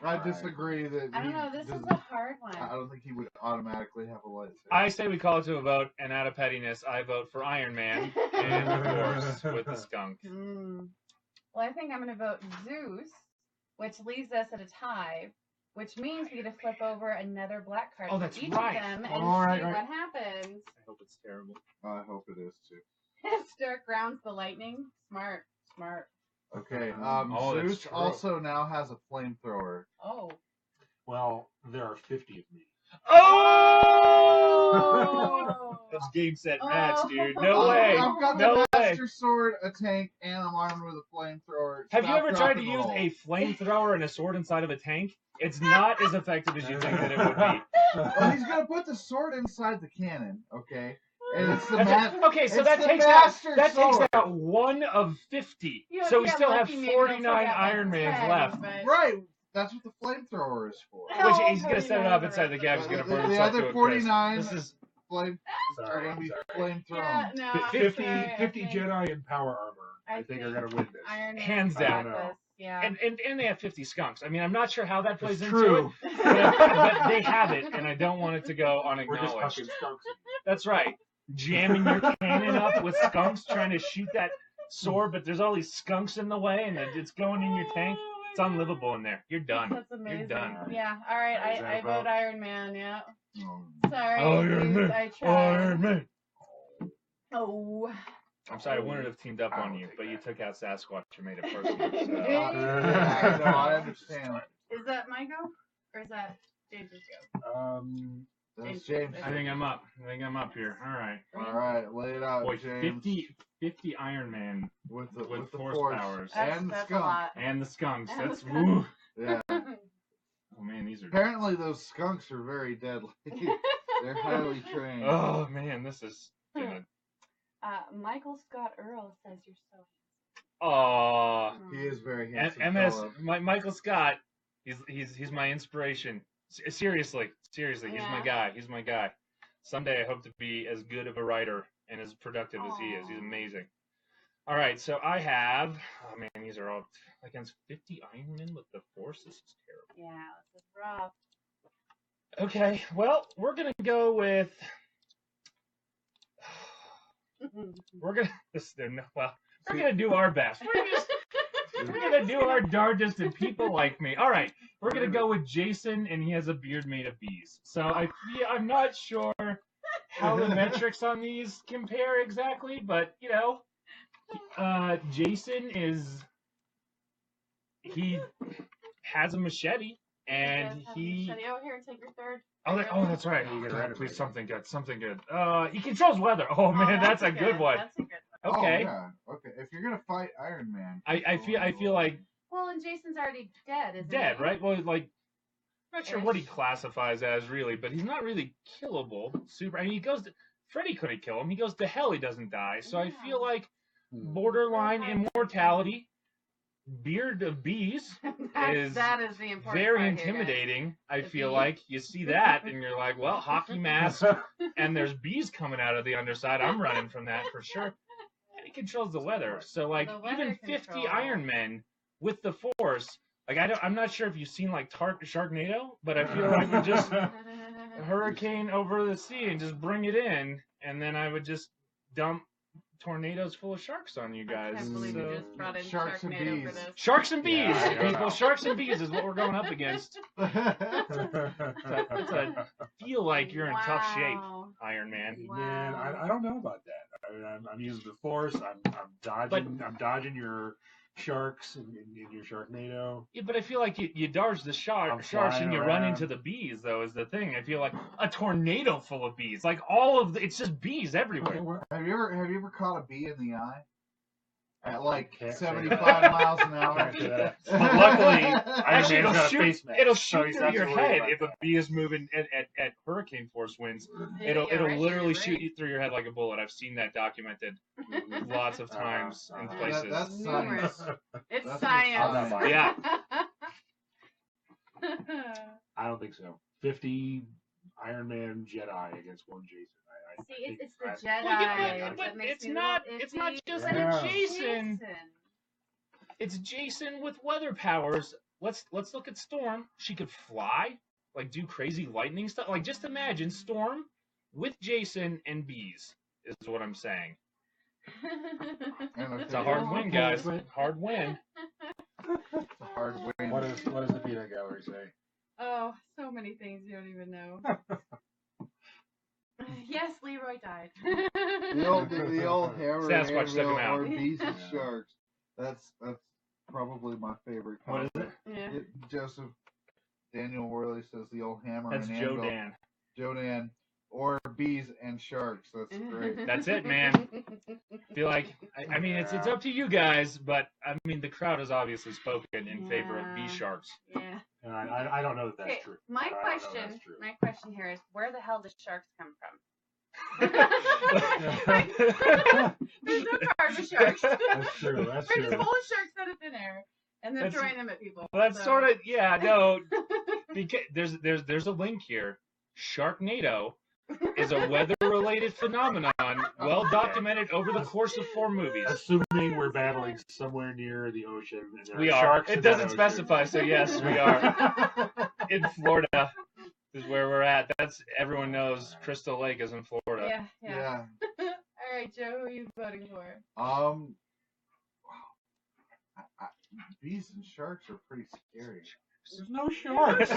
[SPEAKER 2] I disagree that.
[SPEAKER 4] I don't
[SPEAKER 2] he
[SPEAKER 4] know. This is
[SPEAKER 2] doesn't-
[SPEAKER 4] a hard one.
[SPEAKER 2] I don't think he would automatically have a lightsaber.
[SPEAKER 3] I say we call it to a vote, and out of pettiness, I vote for Iron Man and the Force with the skunk.
[SPEAKER 4] Well, I think I'm going to vote Zeus, which leaves us at a tie, which means we get to flip over another black card
[SPEAKER 3] Oh,
[SPEAKER 4] for
[SPEAKER 3] that's
[SPEAKER 4] each
[SPEAKER 3] right.
[SPEAKER 4] of them and
[SPEAKER 2] All right,
[SPEAKER 4] see
[SPEAKER 2] right.
[SPEAKER 4] what happens.
[SPEAKER 3] I hope it's terrible.
[SPEAKER 2] I hope it is too.
[SPEAKER 4] Stark grounds the lightning. Smart.
[SPEAKER 2] Okay.
[SPEAKER 3] Oh, that's
[SPEAKER 2] Zeus
[SPEAKER 3] true.
[SPEAKER 2] also now has a flamethrower.
[SPEAKER 4] Oh.
[SPEAKER 1] Well, there are 50 of me.
[SPEAKER 3] Oh! That's game, set, match, dude. No way.
[SPEAKER 2] I've got
[SPEAKER 3] No
[SPEAKER 2] the
[SPEAKER 3] way.
[SPEAKER 2] Master Sword, a tank, and I'm armed with a flamethrower.
[SPEAKER 3] Have you
[SPEAKER 2] Stop,
[SPEAKER 3] ever
[SPEAKER 2] drop,
[SPEAKER 3] tried to
[SPEAKER 2] and
[SPEAKER 3] use
[SPEAKER 2] roll.
[SPEAKER 3] a flamethrower and a sword inside of a tank? It's not as effective as you think that it would be.
[SPEAKER 2] Well, he's gonna put the sword inside the cannon, okay? And it's the
[SPEAKER 3] Okay, so
[SPEAKER 2] it's
[SPEAKER 3] that
[SPEAKER 2] the
[SPEAKER 3] takes
[SPEAKER 2] Master
[SPEAKER 3] out
[SPEAKER 2] Sword.
[SPEAKER 3] 1 of 50.
[SPEAKER 4] You know,
[SPEAKER 3] So
[SPEAKER 4] if
[SPEAKER 3] we
[SPEAKER 4] you
[SPEAKER 3] still
[SPEAKER 4] got
[SPEAKER 3] have
[SPEAKER 4] lucky, maybe you'll
[SPEAKER 3] 49
[SPEAKER 4] still get,
[SPEAKER 3] Iron
[SPEAKER 4] like,
[SPEAKER 3] Mans
[SPEAKER 4] 10,
[SPEAKER 3] left.
[SPEAKER 4] but-
[SPEAKER 2] Right. That's what the flamethrower is for.
[SPEAKER 3] Which
[SPEAKER 4] Oh,
[SPEAKER 3] he's gonna set it up inside the gap. He's gonna burn
[SPEAKER 2] The
[SPEAKER 3] himself to
[SPEAKER 2] other
[SPEAKER 3] a
[SPEAKER 2] 49
[SPEAKER 3] crisp. This is
[SPEAKER 2] flame are
[SPEAKER 1] Sorry.
[SPEAKER 2] gonna be flame thrown.
[SPEAKER 4] Yeah, no, I'm
[SPEAKER 1] 50,
[SPEAKER 4] sorry, I
[SPEAKER 1] 50
[SPEAKER 4] think
[SPEAKER 1] Jedi in power armor. I think are going to win this.
[SPEAKER 4] Iron Man
[SPEAKER 3] Hands
[SPEAKER 4] got
[SPEAKER 3] down.
[SPEAKER 4] this, Yeah.
[SPEAKER 3] and they have 50 skunks. I mean, I'm not sure how that plays
[SPEAKER 1] It's
[SPEAKER 3] into
[SPEAKER 1] true.
[SPEAKER 3] it, but they have it, and I don't want it to go
[SPEAKER 1] We're just
[SPEAKER 3] unacknowledged.
[SPEAKER 1] fucking skunks.
[SPEAKER 3] That's right. Jamming your cannon up with skunks trying to shoot that sword, but there's all these skunks in the way, and it's going in your tank. It's unlivable in there. You're done.
[SPEAKER 4] That's amazing.
[SPEAKER 3] You're done.
[SPEAKER 4] Yeah. All right.
[SPEAKER 1] Is that
[SPEAKER 4] I
[SPEAKER 1] a
[SPEAKER 4] vote
[SPEAKER 1] vote?
[SPEAKER 4] Iron Man. Yeah.
[SPEAKER 2] Oh.
[SPEAKER 4] Sorry.
[SPEAKER 3] Iron
[SPEAKER 4] Zeus,
[SPEAKER 3] Man.
[SPEAKER 4] I tried.
[SPEAKER 3] Iron Man.
[SPEAKER 4] Oh.
[SPEAKER 3] I'm sorry, I wouldn't have teamed up
[SPEAKER 1] I
[SPEAKER 3] on
[SPEAKER 1] will
[SPEAKER 3] you,
[SPEAKER 1] take
[SPEAKER 3] but you
[SPEAKER 1] that.
[SPEAKER 3] took out Sasquatch and made it personal. So.
[SPEAKER 2] Yeah, no, I understand.
[SPEAKER 4] Is that my go? Or is that James's go?
[SPEAKER 2] That's James.
[SPEAKER 3] I think I'm up. Here. All right.
[SPEAKER 2] All right, lay it out,
[SPEAKER 3] Boy,
[SPEAKER 2] James.
[SPEAKER 3] 50 Iron Man
[SPEAKER 2] with the
[SPEAKER 3] force
[SPEAKER 2] force
[SPEAKER 3] powers.
[SPEAKER 2] and the
[SPEAKER 4] That's a
[SPEAKER 2] skunk.
[SPEAKER 4] lot.
[SPEAKER 3] and the skunks.
[SPEAKER 4] And the
[SPEAKER 3] That's
[SPEAKER 4] skunks.
[SPEAKER 3] woo.
[SPEAKER 2] Yeah.
[SPEAKER 3] Oh man, these are.
[SPEAKER 2] Apparently, those skunks are very deadly. They're highly trained.
[SPEAKER 3] Oh man, this is gonna.
[SPEAKER 4] Michael Scott Earl says you're so.
[SPEAKER 3] Oh,
[SPEAKER 2] He is very handsome.
[SPEAKER 3] MS
[SPEAKER 2] fellow.
[SPEAKER 3] Michael Scott. He's my inspiration. Seriously, he's my
[SPEAKER 4] Yeah.
[SPEAKER 3] guy. Someday I hope to be as good of a writer and as productive as he is. He's amazing. All right, so I have. Oh man, these are all against 50 Iron Men with the Force. This is terrible.
[SPEAKER 4] Yeah, this is rough.
[SPEAKER 3] Okay, well, we're gonna go with. We're gonna do our best. We're gonna do our darndest, and people like me. All right, we're gonna go with Jason, and he has a beard made of bees. So I'm not sure how the metrics on these compare exactly, but Jason he has a machete, and he.
[SPEAKER 4] Oh, here, take your third.
[SPEAKER 3] Oh, that's right.
[SPEAKER 1] You get
[SPEAKER 3] God,
[SPEAKER 1] rid of
[SPEAKER 3] please,
[SPEAKER 1] it.
[SPEAKER 3] something good. He controls weather. Oh man, that's a good one.
[SPEAKER 4] That's a good one.
[SPEAKER 3] Okay.
[SPEAKER 2] Oh, yeah. Okay. If you're gonna fight Iron Man.
[SPEAKER 3] I feel like
[SPEAKER 4] Well, and Jason's already dead, isn't
[SPEAKER 3] dead,
[SPEAKER 4] he?
[SPEAKER 3] right? Well, like, I'm not sure what he classifies as really, but he's not really killable. I mean, Freddy couldn't kill him. He goes to hell. He doesn't die. So I feel like borderline immortality, beard of bees
[SPEAKER 4] that
[SPEAKER 3] is
[SPEAKER 4] is the important
[SPEAKER 3] very
[SPEAKER 4] part here,
[SPEAKER 3] intimidating. I
[SPEAKER 4] The
[SPEAKER 3] feel
[SPEAKER 4] bees.
[SPEAKER 3] like you see that and you're like, well, hockey mask, and there's bees coming out of the underside. I'm running from that for sure. And he controls the weather. So like
[SPEAKER 4] The weather
[SPEAKER 3] even 50
[SPEAKER 4] control.
[SPEAKER 3] Iron Men with the Force. Like I'm not sure if you've seen like Sharknado, but I feel like we just
[SPEAKER 4] guys.
[SPEAKER 3] hurricane over the sea and just bring it in, and then I would just dump tornadoes full of sharks on you guys.
[SPEAKER 4] I can't believe
[SPEAKER 3] So-
[SPEAKER 4] you just brought in
[SPEAKER 2] Sharks and
[SPEAKER 4] Sharknado for
[SPEAKER 2] bees.
[SPEAKER 4] this.
[SPEAKER 3] Sharks and bees,
[SPEAKER 1] Yeah, I don't
[SPEAKER 3] people.
[SPEAKER 1] know.
[SPEAKER 3] Sharks and bees is what we're going up against. Feel like you're in tough shape,
[SPEAKER 4] Wow.
[SPEAKER 3] Iron Man.
[SPEAKER 1] Man, I don't know about that. I mean, I'm using the Force. I'm dodging your sharks and your Sharknado.
[SPEAKER 3] Yeah, but I feel like you dodge the
[SPEAKER 1] I'm
[SPEAKER 3] sharks
[SPEAKER 1] flying
[SPEAKER 3] and you run
[SPEAKER 1] around.
[SPEAKER 3] into the bees, though, is the thing. I feel like a tornado full of bees. Like it's just bees everywhere.
[SPEAKER 1] Okay, well,
[SPEAKER 2] Have you ever caught a bee in the eye? at like
[SPEAKER 1] Can't say
[SPEAKER 2] 75
[SPEAKER 1] that.
[SPEAKER 2] miles an hour.
[SPEAKER 1] Can't say that.
[SPEAKER 3] But luckily,
[SPEAKER 1] Iron
[SPEAKER 3] actually,
[SPEAKER 1] Man's got a
[SPEAKER 3] it'll
[SPEAKER 1] face mask,
[SPEAKER 3] shoot
[SPEAKER 1] so he's
[SPEAKER 3] through
[SPEAKER 1] not
[SPEAKER 3] your
[SPEAKER 1] too worried
[SPEAKER 3] head
[SPEAKER 1] about
[SPEAKER 3] if a
[SPEAKER 1] that.
[SPEAKER 3] bee is moving at hurricane force winds.
[SPEAKER 4] Yeah,
[SPEAKER 3] It'll
[SPEAKER 4] right,
[SPEAKER 3] literally
[SPEAKER 4] right.
[SPEAKER 3] shoot you through your head like a bullet. I've seen that documented lots of times in places.
[SPEAKER 2] That's
[SPEAKER 4] Numerous.
[SPEAKER 2] science.
[SPEAKER 4] It's
[SPEAKER 2] That's
[SPEAKER 4] science.
[SPEAKER 1] I'm not buying it.
[SPEAKER 3] Yeah.
[SPEAKER 1] I don't think so. 50 Iron Man Jedi against one Jason. I
[SPEAKER 4] See,
[SPEAKER 1] think
[SPEAKER 4] it's the
[SPEAKER 1] I-
[SPEAKER 4] Jedi.
[SPEAKER 3] Well, yeah,
[SPEAKER 4] that
[SPEAKER 3] but
[SPEAKER 4] makes
[SPEAKER 3] it's
[SPEAKER 4] me a
[SPEAKER 3] not.
[SPEAKER 4] little
[SPEAKER 3] It's not
[SPEAKER 4] iffy.
[SPEAKER 3] just
[SPEAKER 1] Yeah.
[SPEAKER 3] Jason. It's Jason with weather powers. Let's look at Storm. She could fly, like do crazy lightning stuff. Like just imagine Storm with Jason and bees. Is what I'm saying.
[SPEAKER 2] And
[SPEAKER 3] It's a hard win, guys. Hard win.
[SPEAKER 2] It's a hard win.
[SPEAKER 1] What does the peanut gallery say?
[SPEAKER 4] Oh, so many things you don't even know. Yes, Leroy died.
[SPEAKER 2] The old hammer
[SPEAKER 3] Sasquatch took him
[SPEAKER 2] anvil
[SPEAKER 3] out.
[SPEAKER 2] or bees and
[SPEAKER 1] Yeah.
[SPEAKER 2] sharks. That's probably my favorite.
[SPEAKER 1] What is it?
[SPEAKER 4] Yeah.
[SPEAKER 2] Joseph Daniel Worley says the old hammer
[SPEAKER 3] That's
[SPEAKER 2] and
[SPEAKER 3] Joe
[SPEAKER 2] anvil.
[SPEAKER 3] Dan.
[SPEAKER 2] Jodan or bees and sharks. That's great.
[SPEAKER 3] That's it, man. Feel like I mean it's up to you guys, but I mean the crowd has obviously spoken in favor of bee
[SPEAKER 4] Yeah.
[SPEAKER 3] sharks.
[SPEAKER 4] Yeah.
[SPEAKER 1] And I don't know that that's
[SPEAKER 4] Okay,
[SPEAKER 1] true.
[SPEAKER 4] my
[SPEAKER 1] I don't know
[SPEAKER 4] question,
[SPEAKER 1] that's true.
[SPEAKER 4] my question here is, where the hell does sharks come from? There's no card for sharks.
[SPEAKER 1] That's true. That's
[SPEAKER 4] We're just
[SPEAKER 1] true.
[SPEAKER 4] pulling sharks out of thin air and then
[SPEAKER 3] That's-
[SPEAKER 4] throwing them at people.
[SPEAKER 3] Well, that's
[SPEAKER 4] so.
[SPEAKER 3] sort of no. Because there's a link here. Sharknado is a weather-related phenomenon, well documented over the course of 4 movies.
[SPEAKER 1] Assuming we're battling somewhere near the ocean. And there
[SPEAKER 3] We are.
[SPEAKER 1] sharks
[SPEAKER 3] It
[SPEAKER 1] in that
[SPEAKER 3] doesn't
[SPEAKER 1] ocean.
[SPEAKER 3] specify, so yes, we are. In Florida is where we're at. That's everyone knows. Crystal Lake is in Florida.
[SPEAKER 4] Yeah, yeah.
[SPEAKER 2] Yeah.
[SPEAKER 4] All right, Joe, who are you voting for?
[SPEAKER 2] Wow. Bees and sharks are pretty scary.
[SPEAKER 1] There's no sharks.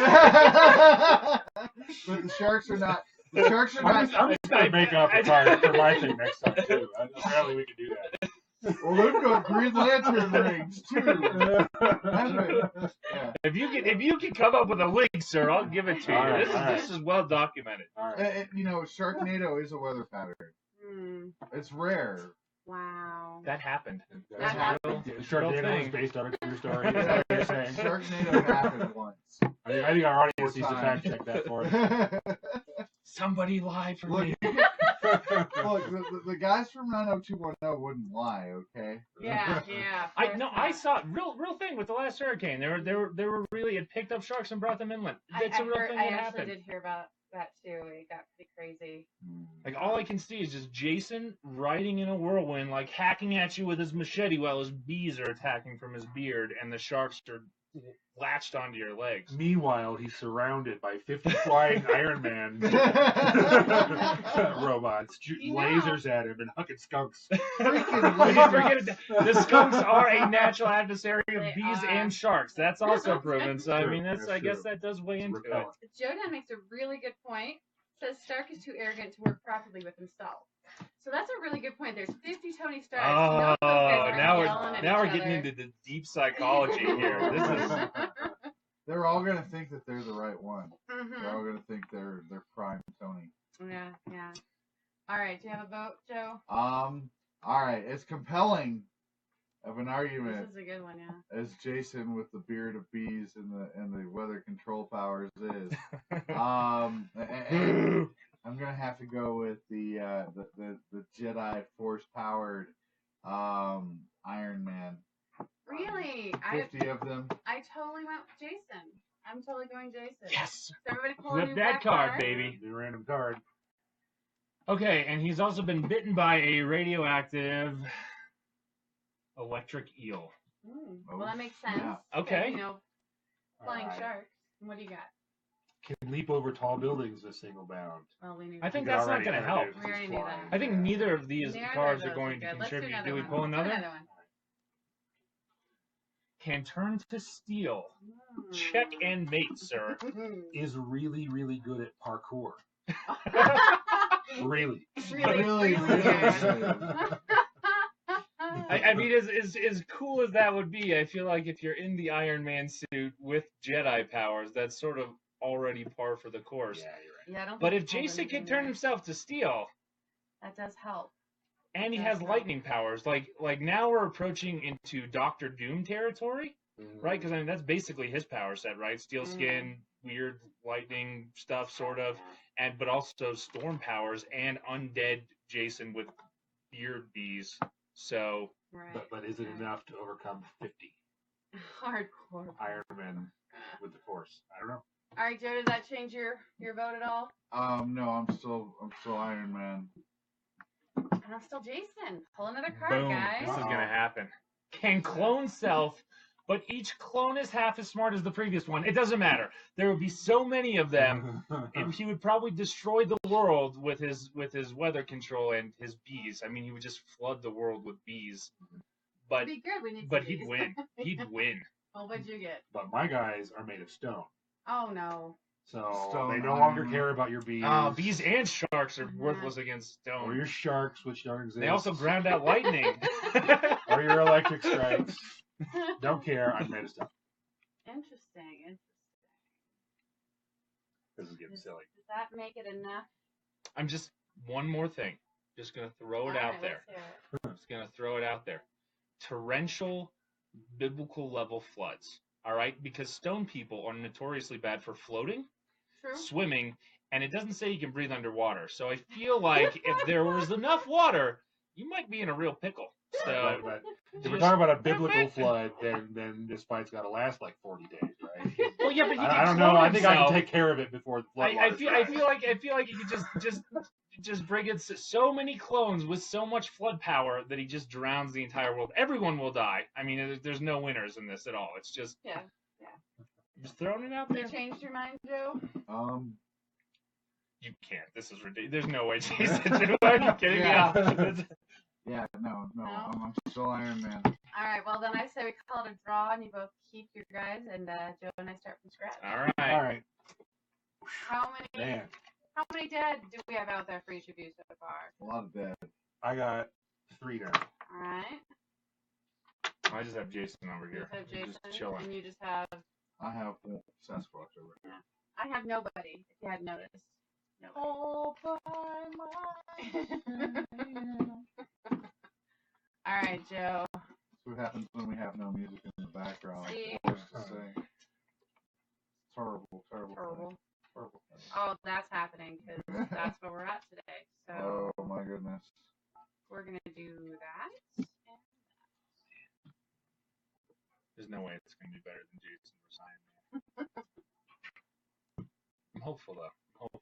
[SPEAKER 2] But the sharks are not. The sharks are
[SPEAKER 1] I'm
[SPEAKER 2] not.
[SPEAKER 1] just gonna make up a card for my thing next time too. Apparently we can do that.
[SPEAKER 2] Well, they've got Green Lantern rings too. That's right. Yeah.
[SPEAKER 3] If you can come up with a link, sir, I'll give it to you.
[SPEAKER 1] All right,
[SPEAKER 3] This is well documented.
[SPEAKER 1] All right.
[SPEAKER 2] You know, Sharknado is a weather pattern.
[SPEAKER 4] Hmm.
[SPEAKER 2] It's rare.
[SPEAKER 4] Wow.
[SPEAKER 3] That happened.
[SPEAKER 4] That happened.
[SPEAKER 1] Sharknado
[SPEAKER 3] thing.
[SPEAKER 1] is based on a true story. Is that what you're saying?
[SPEAKER 2] Sharknado happened once.
[SPEAKER 1] I think our audience needs to
[SPEAKER 2] Time.
[SPEAKER 1] fact check that for us.
[SPEAKER 3] Somebody lie for
[SPEAKER 2] Look,
[SPEAKER 3] me.
[SPEAKER 2] Look, the guys from 90210 wouldn't lie, okay?
[SPEAKER 4] Yeah, yeah.
[SPEAKER 3] I
[SPEAKER 4] of
[SPEAKER 3] no,
[SPEAKER 4] course
[SPEAKER 3] I
[SPEAKER 4] not.
[SPEAKER 3] saw real thing with the last hurricane. They were really had picked up sharks and brought them inland. That's a real thing
[SPEAKER 4] I
[SPEAKER 3] that
[SPEAKER 4] actually
[SPEAKER 3] happened.
[SPEAKER 4] did hear about that too. It got pretty crazy.
[SPEAKER 3] Like all I can see is just Jason riding in a whirlwind, like hacking at you with his machete while his bees are attacking from his beard, and the sharks are latched onto your legs.
[SPEAKER 1] Meanwhile, he's surrounded by 50 flying Iron Man robots,
[SPEAKER 4] You know.
[SPEAKER 1] lasers at him, and hucking skunks.
[SPEAKER 2] Freaking
[SPEAKER 3] Forget it. The skunks are a natural adversary of
[SPEAKER 4] They
[SPEAKER 3] bees
[SPEAKER 4] are.
[SPEAKER 3] and sharks. That's also proven. So I
[SPEAKER 1] True,
[SPEAKER 3] mean,
[SPEAKER 1] that's
[SPEAKER 3] I guess
[SPEAKER 1] true.
[SPEAKER 3] that does weigh into it.
[SPEAKER 1] Repellent.
[SPEAKER 4] Jodan makes a really good point. Says Stark is too arrogant to work properly with himself. So that's a really good point. There's 50 Tony Starks.
[SPEAKER 3] Oh,
[SPEAKER 4] None of those guys are
[SPEAKER 3] now
[SPEAKER 4] yelling at
[SPEAKER 3] we're
[SPEAKER 4] each
[SPEAKER 3] getting
[SPEAKER 4] other.
[SPEAKER 3] into the deep psychology here. This is
[SPEAKER 2] They're all gonna think that they're the right one. They're
[SPEAKER 4] Mhm.
[SPEAKER 2] all gonna think they're prime Tony.
[SPEAKER 4] Yeah, yeah. All right, do you have a vote, Joe?
[SPEAKER 2] All right, as compelling of an
[SPEAKER 4] This
[SPEAKER 2] argument
[SPEAKER 4] is a good one, yeah.
[SPEAKER 2] as Jason with the beard of bees and the weather control powers is. And I'm gonna have to go with the Jedi force powered Iron Man.
[SPEAKER 4] Really?
[SPEAKER 2] 50 of them.
[SPEAKER 4] I totally went with Jason. I'm totally going Jason.
[SPEAKER 3] yes.
[SPEAKER 4] So everybody pull a
[SPEAKER 3] Flip
[SPEAKER 4] new
[SPEAKER 3] that
[SPEAKER 4] black
[SPEAKER 3] card, baby.
[SPEAKER 1] New random card.
[SPEAKER 3] Okay, and he's also been bitten by a radioactive electric eel.
[SPEAKER 4] Well, that makes sense.
[SPEAKER 2] Yeah.
[SPEAKER 3] Okay.
[SPEAKER 4] You know, flying
[SPEAKER 1] Alright.
[SPEAKER 4] sharks. What do you got?
[SPEAKER 1] Can leap over tall buildings a single bound.
[SPEAKER 4] Well, we knew
[SPEAKER 3] I think
[SPEAKER 1] You
[SPEAKER 3] that's not
[SPEAKER 1] already
[SPEAKER 3] going to help.
[SPEAKER 1] introduced
[SPEAKER 4] We already
[SPEAKER 1] his
[SPEAKER 4] knew
[SPEAKER 1] flying.
[SPEAKER 4] that.
[SPEAKER 3] I think neither of these
[SPEAKER 4] Neither of
[SPEAKER 3] cards
[SPEAKER 4] those
[SPEAKER 3] are going to
[SPEAKER 4] good. Let's do
[SPEAKER 3] contribute.
[SPEAKER 4] another
[SPEAKER 3] Do we
[SPEAKER 4] one.
[SPEAKER 3] pull
[SPEAKER 4] Let's do
[SPEAKER 3] another?
[SPEAKER 4] another one.
[SPEAKER 3] Can turn to steel. Check and mate, sir.
[SPEAKER 1] Is really, really good at parkour. Really.
[SPEAKER 4] Really?
[SPEAKER 3] I mean, as cool as that would be, I feel like if you're in the Iron Man suit with Jedi powers, that's sort of already par for the course.
[SPEAKER 1] Yeah, you're right.
[SPEAKER 4] Yeah, I don't
[SPEAKER 3] But
[SPEAKER 4] think
[SPEAKER 3] if
[SPEAKER 4] he pulled
[SPEAKER 3] Jason
[SPEAKER 4] anything
[SPEAKER 3] can turn
[SPEAKER 4] there.
[SPEAKER 3] himself to steel,
[SPEAKER 4] That does help.
[SPEAKER 3] and he has lightning powers. Like now we're approaching into Doctor Doom territory, right? Because I mean that's basically his power set, right? Steel skin, weird lightning stuff, sort of, but also storm powers and undead Jason with beard bees. So,
[SPEAKER 1] but is it enough to overcome 50
[SPEAKER 4] hardcore
[SPEAKER 1] Iron Men with the Force? I don't know.
[SPEAKER 4] All right, Joe, does that change your vote at all?
[SPEAKER 2] No, I'm still Iron Man.
[SPEAKER 4] And I'm still Jason. Pull another card,
[SPEAKER 3] boom,
[SPEAKER 4] guys.
[SPEAKER 3] this is gonna happen. Can clone self, but each clone is half as smart as the previous one. It doesn't matter. There would be so many of them. He would probably destroy the world with his weather control and his bees. I mean, he would just flood the world with bees. But
[SPEAKER 4] It'd be good. We need
[SPEAKER 3] but
[SPEAKER 4] some
[SPEAKER 3] he'd
[SPEAKER 4] bees.
[SPEAKER 3] win. He'd win.
[SPEAKER 4] Well, what'd you get?
[SPEAKER 1] But my guys are made of stone.
[SPEAKER 4] Oh no.
[SPEAKER 1] So
[SPEAKER 2] Stone
[SPEAKER 1] they no longer
[SPEAKER 2] Iron.
[SPEAKER 1] care about your bees.
[SPEAKER 3] Bees and sharks are worthless against stone.
[SPEAKER 1] Or your sharks, which don't exist.
[SPEAKER 3] They also ground out lightning.
[SPEAKER 1] Or your electric strikes. Don't care. I'm made of stone.
[SPEAKER 4] Interesting.
[SPEAKER 1] This is getting silly.
[SPEAKER 4] Does that make it enough?
[SPEAKER 3] I'm just one more thing. Just gonna throw it out there. Just gonna throw it out there. Torrential, biblical level floods. All right, because stone people are notoriously bad for floating, swimming, and it doesn't say you can breathe underwater. So I feel like if there was enough water, you might be in a real pickle. So,
[SPEAKER 1] but if we're talking about a biblical flood, then this fight's got to last like 40 days, right?
[SPEAKER 3] well, yeah, but
[SPEAKER 1] I don't know. I think I can take care of it before the flood.
[SPEAKER 3] I feel like you could just bring in so many clones with so much flood power that he just drowns the entire world. Everyone will die. I mean, there's no winners in this at all. It's just just throwing it out there.
[SPEAKER 4] You changed your mind, Joe?
[SPEAKER 3] You can't. This is ridiculous. There's no way, Jason. Are you kidding me?
[SPEAKER 2] Yeah, no. I'm still Iron Man.
[SPEAKER 4] All right. Well, then I say we call it a draw, and you both keep your guys, and Joe and I start from scratch.
[SPEAKER 3] All right.
[SPEAKER 4] How many dead do we have out there for each of you so far?
[SPEAKER 2] A lot of dead.
[SPEAKER 1] I got 3 now.
[SPEAKER 4] All right.
[SPEAKER 3] I just have Jason over here.
[SPEAKER 4] You have Jason,
[SPEAKER 3] Just chilling.
[SPEAKER 4] and you just have.
[SPEAKER 2] I have Sasquatch over here.
[SPEAKER 4] I have nobody. If you hadn't noticed. Nobody. All by All right, Joe.
[SPEAKER 2] That's what happens when we have no music in the background.
[SPEAKER 4] See?
[SPEAKER 2] I was just saying. Terrible thing.
[SPEAKER 4] Oh, that's happening because that's where we're at today. So
[SPEAKER 2] Oh my goodness.
[SPEAKER 4] we're gonna do that.
[SPEAKER 3] There's no way it's going to be better than Jason or Simon. I'm hopeful, though. I'm hopeful.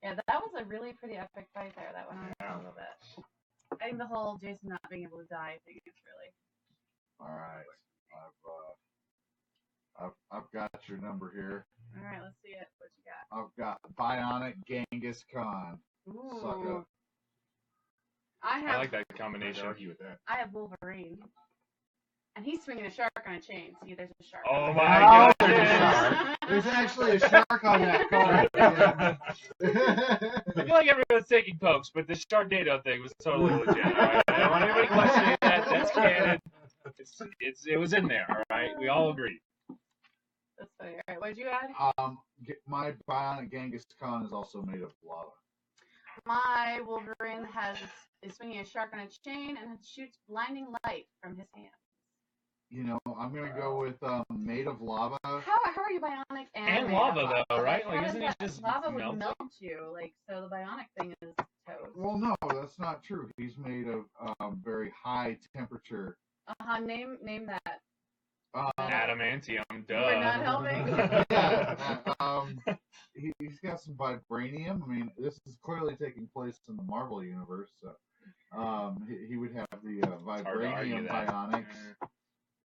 [SPEAKER 4] Yeah, that was a really pretty epic fight there. That went on a little bit. I think the whole Jason not being able to die thing is really.
[SPEAKER 2] All right. I've got your number here.
[SPEAKER 4] All right, let's see it. What you got?
[SPEAKER 2] I've got Bionic Genghis Khan. Suck
[SPEAKER 4] Ooh.
[SPEAKER 2] up.
[SPEAKER 3] I like that
[SPEAKER 1] I
[SPEAKER 3] combination.
[SPEAKER 1] argue with that.
[SPEAKER 4] I have Wolverine. And he's swinging a shark on a chain. See, there's a shark.
[SPEAKER 3] Oh my goodness!
[SPEAKER 2] There's actually a shark on that card.
[SPEAKER 3] I feel like everyone's taking pokes, but the Sharknado thing was totally legit. All right? I don't want anybody questioning that. That's canon. It was in there. All right, we all agree.
[SPEAKER 4] That's funny. All right, what did you add?
[SPEAKER 2] My Bionic Genghis Khan is also made of lava.
[SPEAKER 4] My Wolverine is swinging a shark on a chain and shoots blinding light from his hand.
[SPEAKER 2] You know, I'm gonna go with made of lava.
[SPEAKER 4] How are you bionic
[SPEAKER 3] And
[SPEAKER 4] made
[SPEAKER 3] lava,
[SPEAKER 4] of lava?
[SPEAKER 3] though, right?
[SPEAKER 4] How
[SPEAKER 3] Like,
[SPEAKER 4] does
[SPEAKER 3] isn't it
[SPEAKER 4] that-
[SPEAKER 3] just
[SPEAKER 4] lava would
[SPEAKER 3] melting?
[SPEAKER 4] melt you? Like, so the bionic thing is toast.
[SPEAKER 2] Well, no, that's not true. He's made of very high temperature.
[SPEAKER 4] Name that.
[SPEAKER 3] Adamantium, duh.
[SPEAKER 4] We're not helping.
[SPEAKER 2] Yeah, he's got some vibranium. I mean, this is clearly taking place in the Marvel universe. So, he would have the
[SPEAKER 3] Hard to argue
[SPEAKER 2] vibranium
[SPEAKER 3] that.
[SPEAKER 2] bionics.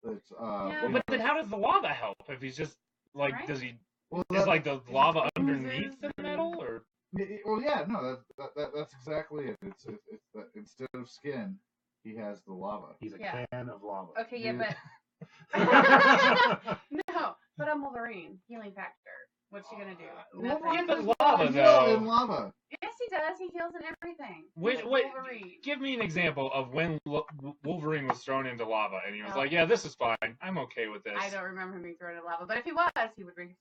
[SPEAKER 2] That's
[SPEAKER 4] Yeah.
[SPEAKER 3] Well, but then how does the lava help? If he's just like,
[SPEAKER 4] Right?
[SPEAKER 3] does he?
[SPEAKER 2] well,
[SPEAKER 3] Is like the lava
[SPEAKER 4] oozes
[SPEAKER 3] underneath the
[SPEAKER 4] and-
[SPEAKER 3] metal, or?
[SPEAKER 2] well, yeah, no, that's exactly it. It's that instead of skin, he has the lava.
[SPEAKER 1] He's a
[SPEAKER 4] Yeah.
[SPEAKER 1] can of lava.
[SPEAKER 4] Okay, yeah, but no, but I'm Wolverine. Healing factor. What's she gonna do?
[SPEAKER 2] Wolverine
[SPEAKER 3] but
[SPEAKER 2] doesn't
[SPEAKER 3] lava,
[SPEAKER 2] heal
[SPEAKER 3] though.
[SPEAKER 2] in lava.
[SPEAKER 4] Yes, he does. He heals in everything.
[SPEAKER 3] Wait,
[SPEAKER 4] Wolverine.
[SPEAKER 3] give me an example of when Wolverine was thrown into lava and he was
[SPEAKER 4] Oh.
[SPEAKER 3] like, "Yeah, this is fine. I'm okay with this."
[SPEAKER 4] I don't remember him being thrown in lava, but if he was,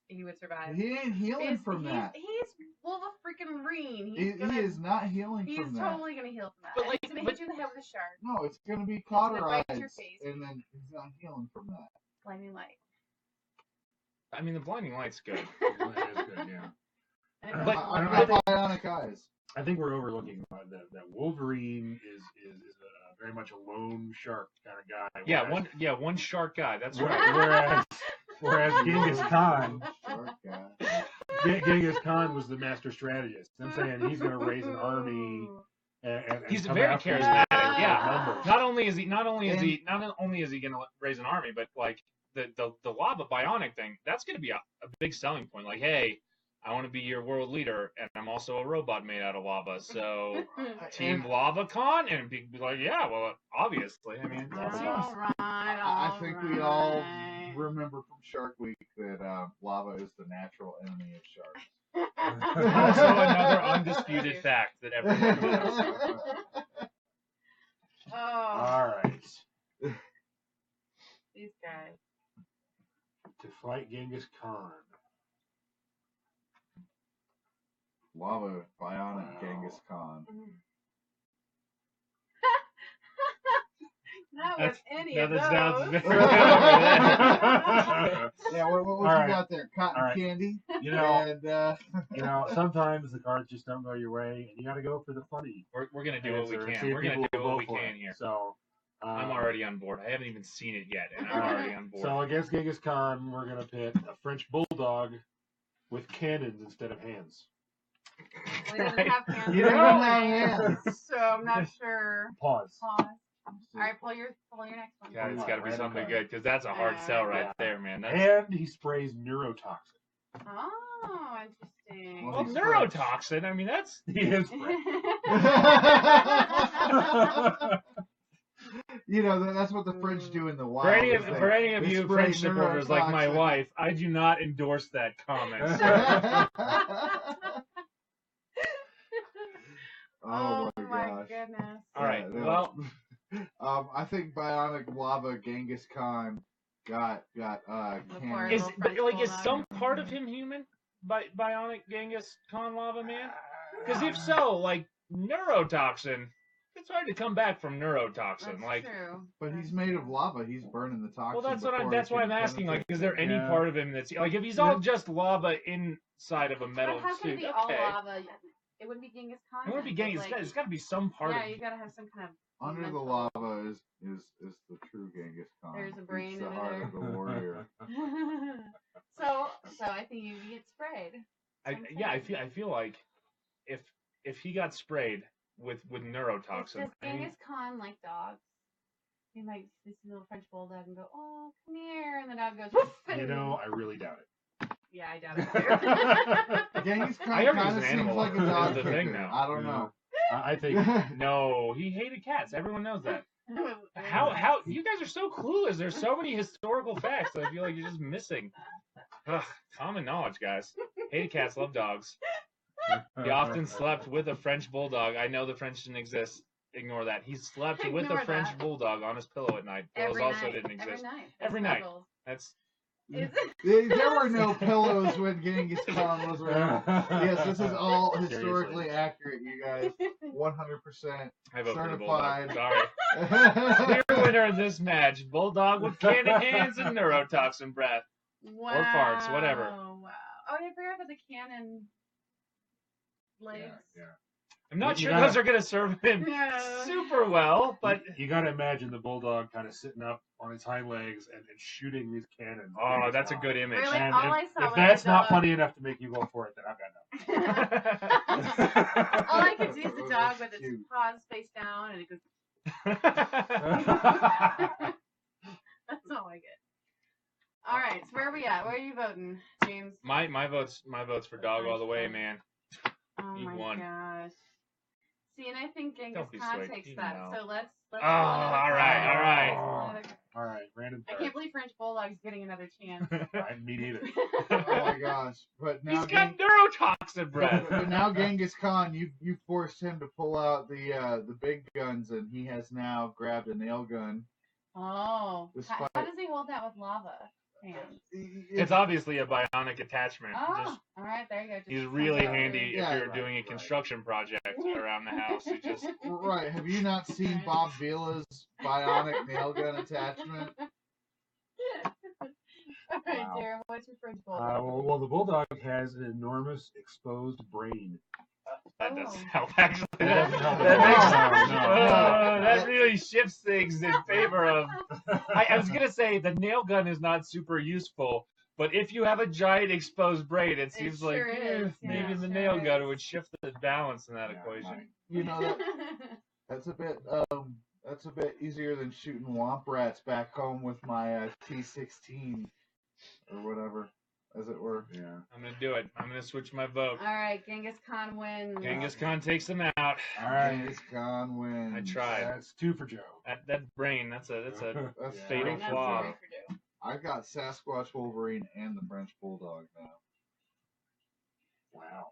[SPEAKER 4] he would survive.
[SPEAKER 2] He ain't healing from that.
[SPEAKER 4] He's Wolverine.
[SPEAKER 2] He is not healing
[SPEAKER 4] He's
[SPEAKER 2] from that.
[SPEAKER 4] totally gonna heal from that.
[SPEAKER 3] But,
[SPEAKER 4] And
[SPEAKER 3] like,
[SPEAKER 4] he's gonna hit you in the head with a shark.
[SPEAKER 2] No, it's gonna be
[SPEAKER 4] gonna
[SPEAKER 2] cauterized,
[SPEAKER 4] bite your face.
[SPEAKER 2] and then he's not healing from that.
[SPEAKER 4] Blinding light.
[SPEAKER 3] I mean, the blinding light's good.
[SPEAKER 1] That is good, yeah.
[SPEAKER 3] But-
[SPEAKER 2] I got bionic eyes.
[SPEAKER 1] I think we're overlooking that Wolverine is very much a lone shark kind of guy.
[SPEAKER 3] Yeah, one shark guy. That's
[SPEAKER 1] Whereas,
[SPEAKER 3] right.
[SPEAKER 1] whereas Genghis Khan,
[SPEAKER 2] Shark guy.
[SPEAKER 1] Genghis Khan was the master strategist. I'm saying he's going to raise an army. And
[SPEAKER 3] He's
[SPEAKER 1] come
[SPEAKER 3] very
[SPEAKER 1] after
[SPEAKER 3] charismatic.
[SPEAKER 1] with
[SPEAKER 3] Yeah.
[SPEAKER 1] numbers.
[SPEAKER 3] Not only is he going to raise an army, but like the lava bionic thing, that's going to be a big selling point. Like, hey, I want to be your world leader, and I'm also a robot made out of lava. So, Team Lava Con, and be like, yeah, well, obviously. I mean, that seems.
[SPEAKER 2] I think we all remember from Shark Week that lava is the natural enemy of sharks.
[SPEAKER 3] Also, another undisputed fact that everyone knows.
[SPEAKER 4] Oh,
[SPEAKER 1] All right.
[SPEAKER 4] these guys.
[SPEAKER 1] To fight Genghis Khan.
[SPEAKER 2] Lava bionic Genghis Khan.
[SPEAKER 4] Not with any of
[SPEAKER 3] that
[SPEAKER 4] those.
[SPEAKER 3] sounds very
[SPEAKER 2] Yeah, what
[SPEAKER 1] All
[SPEAKER 2] you
[SPEAKER 1] right.
[SPEAKER 2] got there? Cotton
[SPEAKER 1] All right.
[SPEAKER 2] candy.
[SPEAKER 1] You know,
[SPEAKER 2] And
[SPEAKER 1] sometimes the cards just don't go your way, and you got to go for the funny.
[SPEAKER 3] We're gonna do what we
[SPEAKER 1] answer and
[SPEAKER 3] can.
[SPEAKER 1] see if
[SPEAKER 3] We're gonna
[SPEAKER 1] people
[SPEAKER 3] do
[SPEAKER 1] will
[SPEAKER 3] what we
[SPEAKER 1] vote for
[SPEAKER 3] can
[SPEAKER 1] it.
[SPEAKER 3] here.
[SPEAKER 1] So
[SPEAKER 3] I'm already on board. I haven't even seen it yet, and I'm already on board.
[SPEAKER 1] So against Genghis Khan, we're gonna pit a French bulldog with cannons instead of hands.
[SPEAKER 4] Well, he doesn't have hands.
[SPEAKER 2] You
[SPEAKER 4] or
[SPEAKER 2] don't have
[SPEAKER 4] anything,
[SPEAKER 2] hands.
[SPEAKER 4] So I'm not sure.
[SPEAKER 1] Pause.
[SPEAKER 4] Pause. All right, pull your next one.
[SPEAKER 3] God, it's got to be
[SPEAKER 1] Random
[SPEAKER 3] something
[SPEAKER 1] card.
[SPEAKER 3] good because that's a hard sell right
[SPEAKER 1] Yeah.
[SPEAKER 3] there, man. That's,
[SPEAKER 1] And he sprays neurotoxin.
[SPEAKER 4] Oh, interesting.
[SPEAKER 3] well,
[SPEAKER 2] he's
[SPEAKER 3] neurotoxin. I mean, that's
[SPEAKER 1] He is spraying.
[SPEAKER 2] You know, that's what the French do in the wild.
[SPEAKER 3] for any
[SPEAKER 2] is
[SPEAKER 3] of
[SPEAKER 2] they
[SPEAKER 3] you
[SPEAKER 2] spray
[SPEAKER 3] French supporters like my
[SPEAKER 2] neurotoxin.
[SPEAKER 3] wife. I do not endorse that comment.
[SPEAKER 2] Oh my
[SPEAKER 4] my
[SPEAKER 2] gosh.
[SPEAKER 4] goodness.
[SPEAKER 3] All right,
[SPEAKER 2] Yeah,
[SPEAKER 3] well,
[SPEAKER 2] I think bionic lava Genghis Khan got cannon.
[SPEAKER 3] is
[SPEAKER 4] Little French
[SPEAKER 3] like is
[SPEAKER 4] bulldog.
[SPEAKER 3] some part of him human? Bionic Genghis Khan Lava Man? Because if so, like neurotoxin, it's hard to come back from neurotoxin.
[SPEAKER 4] That's
[SPEAKER 3] Like,
[SPEAKER 4] true.
[SPEAKER 2] But he's made of lava. He's burning the toxin.
[SPEAKER 3] well,
[SPEAKER 2] before
[SPEAKER 3] that's
[SPEAKER 2] it
[SPEAKER 3] why
[SPEAKER 2] can
[SPEAKER 3] I'm asking. Like,
[SPEAKER 2] penetrate.
[SPEAKER 3] is there any
[SPEAKER 1] Yeah.
[SPEAKER 3] part of him that's like if he's all just lava inside of a metal
[SPEAKER 4] How can it
[SPEAKER 3] suit?
[SPEAKER 4] be all
[SPEAKER 3] Okay,
[SPEAKER 4] lava? It wouldn't be Genghis Khan.
[SPEAKER 3] it wouldn't be
[SPEAKER 4] then,
[SPEAKER 3] Genghis.
[SPEAKER 4] but,
[SPEAKER 3] It's got to be some part
[SPEAKER 4] Yeah,
[SPEAKER 3] of.
[SPEAKER 4] you gotta have some kind of.
[SPEAKER 2] Under the
[SPEAKER 4] mental-
[SPEAKER 2] lava is the true Genghis Khan.
[SPEAKER 4] There's a brain
[SPEAKER 2] He's the
[SPEAKER 4] in
[SPEAKER 2] heart
[SPEAKER 4] there.
[SPEAKER 2] of the warrior.
[SPEAKER 4] so I think you get sprayed.
[SPEAKER 3] I feel like if he got sprayed with neurotoxin,
[SPEAKER 4] Does Genghis Khan like dogs? He might see this little French bulldog and go, "Oh, come here," and the dog goes, "Woof,"
[SPEAKER 1] You
[SPEAKER 4] and-
[SPEAKER 1] know, I really doubt it.
[SPEAKER 4] Yeah, I doubt it too.
[SPEAKER 2] Genghis
[SPEAKER 3] I
[SPEAKER 2] Khan
[SPEAKER 3] heard he was
[SPEAKER 2] kind
[SPEAKER 3] an
[SPEAKER 2] of seems
[SPEAKER 3] animal.
[SPEAKER 2] like a
[SPEAKER 3] Is
[SPEAKER 2] dog
[SPEAKER 3] the thing
[SPEAKER 2] picker.
[SPEAKER 3] now.
[SPEAKER 2] I don't know.
[SPEAKER 1] I think
[SPEAKER 3] no, he hated cats. Everyone knows that. How you guys are so clueless. There's so many historical facts that I feel like you're just missing. Ugh, common knowledge, guys. Hated cats, love dogs. He often slept with a French bulldog. I know the French didn't exist. Ignore that. He slept with a
[SPEAKER 4] Ignore
[SPEAKER 3] French
[SPEAKER 4] that.
[SPEAKER 3] bulldog on his pillow at night. Pillows
[SPEAKER 4] Every
[SPEAKER 3] also
[SPEAKER 4] night.
[SPEAKER 3] didn't exist.
[SPEAKER 4] Every night.
[SPEAKER 3] Every night. That's
[SPEAKER 4] Is
[SPEAKER 2] There were no pillows when Genghis Khan was around. Yes, this is all historically accurate, you guys. 100%.
[SPEAKER 3] I vote for the
[SPEAKER 2] Certified.
[SPEAKER 3] bulldog. Sorry. Clear winner in this match: bulldog with cannon hands and neurotoxin breath.
[SPEAKER 4] Wow.
[SPEAKER 3] farts, whatever.
[SPEAKER 4] Wow. Oh, I forgot about the cannon legs.
[SPEAKER 1] Yeah.
[SPEAKER 3] I'm not
[SPEAKER 1] You
[SPEAKER 3] sure
[SPEAKER 1] gotta-
[SPEAKER 3] those are going to serve him
[SPEAKER 4] Yeah.
[SPEAKER 3] super well, but
[SPEAKER 1] you got to imagine the bulldog kind of sitting up on its hind legs and shooting these cannons.
[SPEAKER 3] oh, that's a good image.
[SPEAKER 4] Really?
[SPEAKER 1] And
[SPEAKER 4] All I saw
[SPEAKER 1] if
[SPEAKER 4] was
[SPEAKER 1] that's
[SPEAKER 4] the
[SPEAKER 1] not
[SPEAKER 4] dog.
[SPEAKER 1] funny enough to make you go for it, then I've got nothing.
[SPEAKER 4] All I could see is the dog with its
[SPEAKER 2] Shoot.
[SPEAKER 4] paws face down, and it goes. That's all I get. All right, so where are we at? Where are you voting, James?
[SPEAKER 3] my vote's for dog all the way, man.
[SPEAKER 4] Oh
[SPEAKER 3] You
[SPEAKER 4] my
[SPEAKER 3] won.
[SPEAKER 4] gosh. See, and I think Genghis
[SPEAKER 3] Don't be
[SPEAKER 4] Khan
[SPEAKER 3] sweet.
[SPEAKER 4] takes
[SPEAKER 3] You
[SPEAKER 4] that.
[SPEAKER 3] know.
[SPEAKER 4] So let's.
[SPEAKER 3] Oh, all right.
[SPEAKER 1] Oh. All right, random
[SPEAKER 4] I
[SPEAKER 1] card.
[SPEAKER 4] can't believe French Bulldog's getting another chance.
[SPEAKER 1] Me neither.
[SPEAKER 2] Oh my gosh! But now
[SPEAKER 3] He's got neurotoxin breath.
[SPEAKER 2] but now Genghis Khan, you forced him to pull out the big guns, and he has now grabbed a nail gun.
[SPEAKER 4] Oh.
[SPEAKER 2] Despite-
[SPEAKER 4] How does he hold that with lava hands?
[SPEAKER 3] It's obviously a bionic attachment.
[SPEAKER 4] Oh,
[SPEAKER 3] Just,
[SPEAKER 4] all right, there you go. Just
[SPEAKER 3] he's really
[SPEAKER 4] comes out
[SPEAKER 3] handy
[SPEAKER 2] Yeah,
[SPEAKER 3] if you're
[SPEAKER 1] right,
[SPEAKER 3] doing a
[SPEAKER 1] right.
[SPEAKER 3] construction project around the house. You just
[SPEAKER 2] Right. Have you not seen Bob Vila's bionic nail gun attachment?
[SPEAKER 4] All right,
[SPEAKER 1] Wow.
[SPEAKER 4] Darren, what's your French Bulldog?
[SPEAKER 1] Well, the bulldog has an enormous exposed brain.
[SPEAKER 3] that doesn't
[SPEAKER 4] Oh.
[SPEAKER 3] help actually.
[SPEAKER 1] That doesn't help
[SPEAKER 3] That
[SPEAKER 1] at
[SPEAKER 3] makes
[SPEAKER 1] all. No.
[SPEAKER 3] that really shifts things in favor of. I was gonna say the nail gun is not super useful, but if you have a giant exposed brain, it seems like
[SPEAKER 4] sure is.
[SPEAKER 3] maybe
[SPEAKER 4] Yeah,
[SPEAKER 3] the
[SPEAKER 4] sure
[SPEAKER 3] nail gun
[SPEAKER 4] is.
[SPEAKER 3] would shift the balance in that
[SPEAKER 1] Yeah,
[SPEAKER 3] equation.
[SPEAKER 1] right.
[SPEAKER 2] You know that's a bit easier than shooting womp rats back home with my T16 or whatever, as it were.
[SPEAKER 1] Yeah.
[SPEAKER 3] I'm gonna do it. I'm gonna switch my vote.
[SPEAKER 4] All right, Genghis Khan wins.
[SPEAKER 3] Genghis Khan takes them out.
[SPEAKER 1] All right.
[SPEAKER 2] Genghis Khan wins.
[SPEAKER 3] I tried.
[SPEAKER 1] That's 2 for Joe.
[SPEAKER 3] That brain. That's a
[SPEAKER 2] That's
[SPEAKER 1] Yeah.
[SPEAKER 3] fatal
[SPEAKER 4] That's
[SPEAKER 3] flaw.
[SPEAKER 4] three for Joe.
[SPEAKER 2] I got Sasquatch, Wolverine, and the French Bulldog now.
[SPEAKER 1] Wow.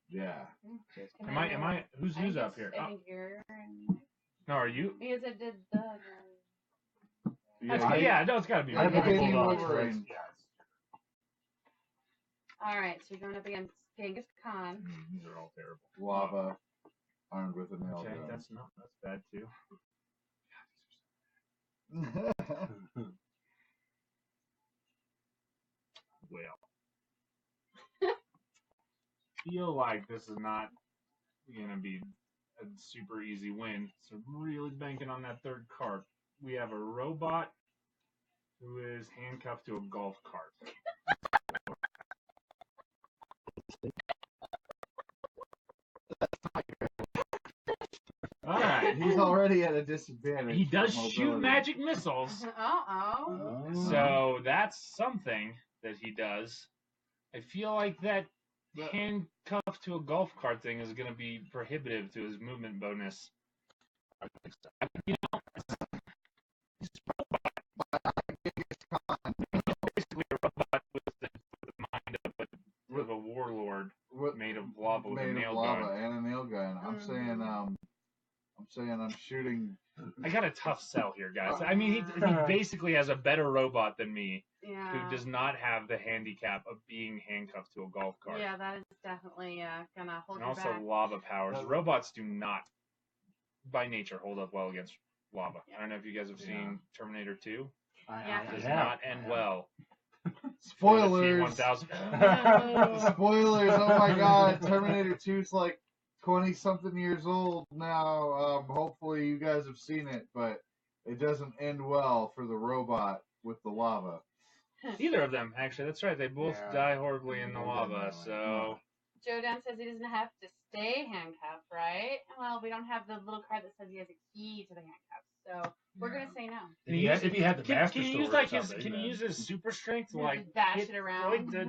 [SPEAKER 2] Yeah.
[SPEAKER 4] Can
[SPEAKER 3] Am I? Who's
[SPEAKER 4] I think
[SPEAKER 3] up
[SPEAKER 4] it's-
[SPEAKER 3] here?
[SPEAKER 4] I
[SPEAKER 3] Oh,
[SPEAKER 4] think you're.
[SPEAKER 3] no, are you?
[SPEAKER 4] Because it did the.
[SPEAKER 3] That's
[SPEAKER 2] Yeah,
[SPEAKER 3] good. Yeah, no, it's gotta be.
[SPEAKER 2] Yeah,
[SPEAKER 1] I
[SPEAKER 3] right.
[SPEAKER 1] have a
[SPEAKER 2] King
[SPEAKER 1] bulldog.
[SPEAKER 2] Wolverine.
[SPEAKER 1] so it's-
[SPEAKER 4] All right, so you're going up against Genghis Khan.
[SPEAKER 1] These are all terrible.
[SPEAKER 2] Lava, armed with a nail
[SPEAKER 3] Okay,
[SPEAKER 2] gun.
[SPEAKER 3] that's bad too. Well, feel like this is not gonna be a super easy win. So really banking on that third card. We have a robot who is handcuffed to a golf cart. All right.
[SPEAKER 2] He's already at a disadvantage.
[SPEAKER 3] He does
[SPEAKER 2] for
[SPEAKER 3] shoot
[SPEAKER 2] mobility.
[SPEAKER 3] magic missiles.
[SPEAKER 4] Uh-oh.
[SPEAKER 3] So that's something that he does. I feel like that handcuffed to a golf cart thing is going to be prohibitive to his movement bonus. You know, basically a robot with the mind of a warlord
[SPEAKER 2] What-
[SPEAKER 3] made of lava with a
[SPEAKER 2] made
[SPEAKER 3] nail
[SPEAKER 2] of lava
[SPEAKER 3] gun.
[SPEAKER 2] and a nail gun. I'm saying I'm shooting.
[SPEAKER 3] I got a tough sell here, guys. I mean, he basically has a better robot than me,
[SPEAKER 4] Yeah.
[SPEAKER 3] who does not have the handicap of being handcuffed to a golf cart.
[SPEAKER 4] Yeah, that is definitely gonna hold
[SPEAKER 3] And
[SPEAKER 4] you
[SPEAKER 3] also
[SPEAKER 4] back.
[SPEAKER 3] lava powers. Robots do not, by nature, hold up well against lava. I don't know if you guys have seen Terminator 2.
[SPEAKER 4] Yeah.
[SPEAKER 3] It does not end well.
[SPEAKER 2] Spoilers.
[SPEAKER 3] T-1000.
[SPEAKER 4] No.
[SPEAKER 2] Spoilers. Oh my God. Terminator 2's like 20-something years old now. Hopefully you guys have seen it, but it doesn't end well for the robot with the lava.
[SPEAKER 3] Either of them, actually. That's right. They both
[SPEAKER 1] Yeah.
[SPEAKER 3] die horribly in the
[SPEAKER 1] They
[SPEAKER 3] lava.
[SPEAKER 1] definitely.
[SPEAKER 3] So
[SPEAKER 4] Joe Dan says he doesn't have to stay handcuffed, right? Well, we don't have the little card that says he has a key to the handcuffs, so we're gonna say no.
[SPEAKER 1] If he had the master
[SPEAKER 3] can you use
[SPEAKER 1] sword or
[SPEAKER 3] like his?
[SPEAKER 1] something,
[SPEAKER 3] Can you
[SPEAKER 1] then-
[SPEAKER 3] use his super strength to like
[SPEAKER 4] Just bash
[SPEAKER 3] hit-
[SPEAKER 4] it around.
[SPEAKER 3] like the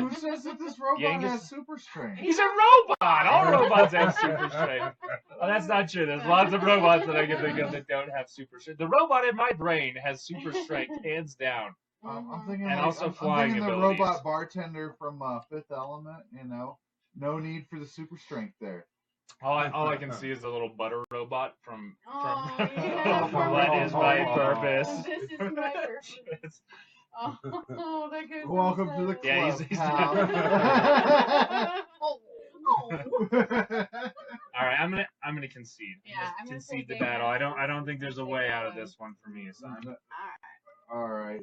[SPEAKER 2] Who says that this robot
[SPEAKER 3] Genghis-
[SPEAKER 2] has super strength?
[SPEAKER 3] He's a robot. All robots have super strength. Oh, that's not true. There's lots of robots that I can think of that don't have super strength. The robot in my brain has super strength, hands down.
[SPEAKER 2] I'm thinking
[SPEAKER 3] And
[SPEAKER 2] like,
[SPEAKER 3] also
[SPEAKER 2] I'm
[SPEAKER 3] flying
[SPEAKER 2] thinking the
[SPEAKER 3] abilities.
[SPEAKER 2] robot bartender from Fifth Element. You know, no need for the super strength there.
[SPEAKER 3] All I can see is the little butter robot from
[SPEAKER 4] Oh, yeah.
[SPEAKER 3] What is my purpose?
[SPEAKER 4] This is my purpose. Oh, that goes so
[SPEAKER 2] Welcome to the
[SPEAKER 4] sad.
[SPEAKER 3] Yeah,
[SPEAKER 2] club,
[SPEAKER 3] he's-
[SPEAKER 2] pal.
[SPEAKER 4] Oh, oh.
[SPEAKER 3] All right, I'm gonna concede.
[SPEAKER 4] Yeah,
[SPEAKER 3] Just
[SPEAKER 4] I'm gonna
[SPEAKER 3] concede
[SPEAKER 4] say
[SPEAKER 3] the battle.
[SPEAKER 4] Genghis.
[SPEAKER 3] I don't think there's a
[SPEAKER 4] Take
[SPEAKER 3] way
[SPEAKER 4] it
[SPEAKER 3] out of
[SPEAKER 4] away.
[SPEAKER 3] this one for me. So
[SPEAKER 2] All right,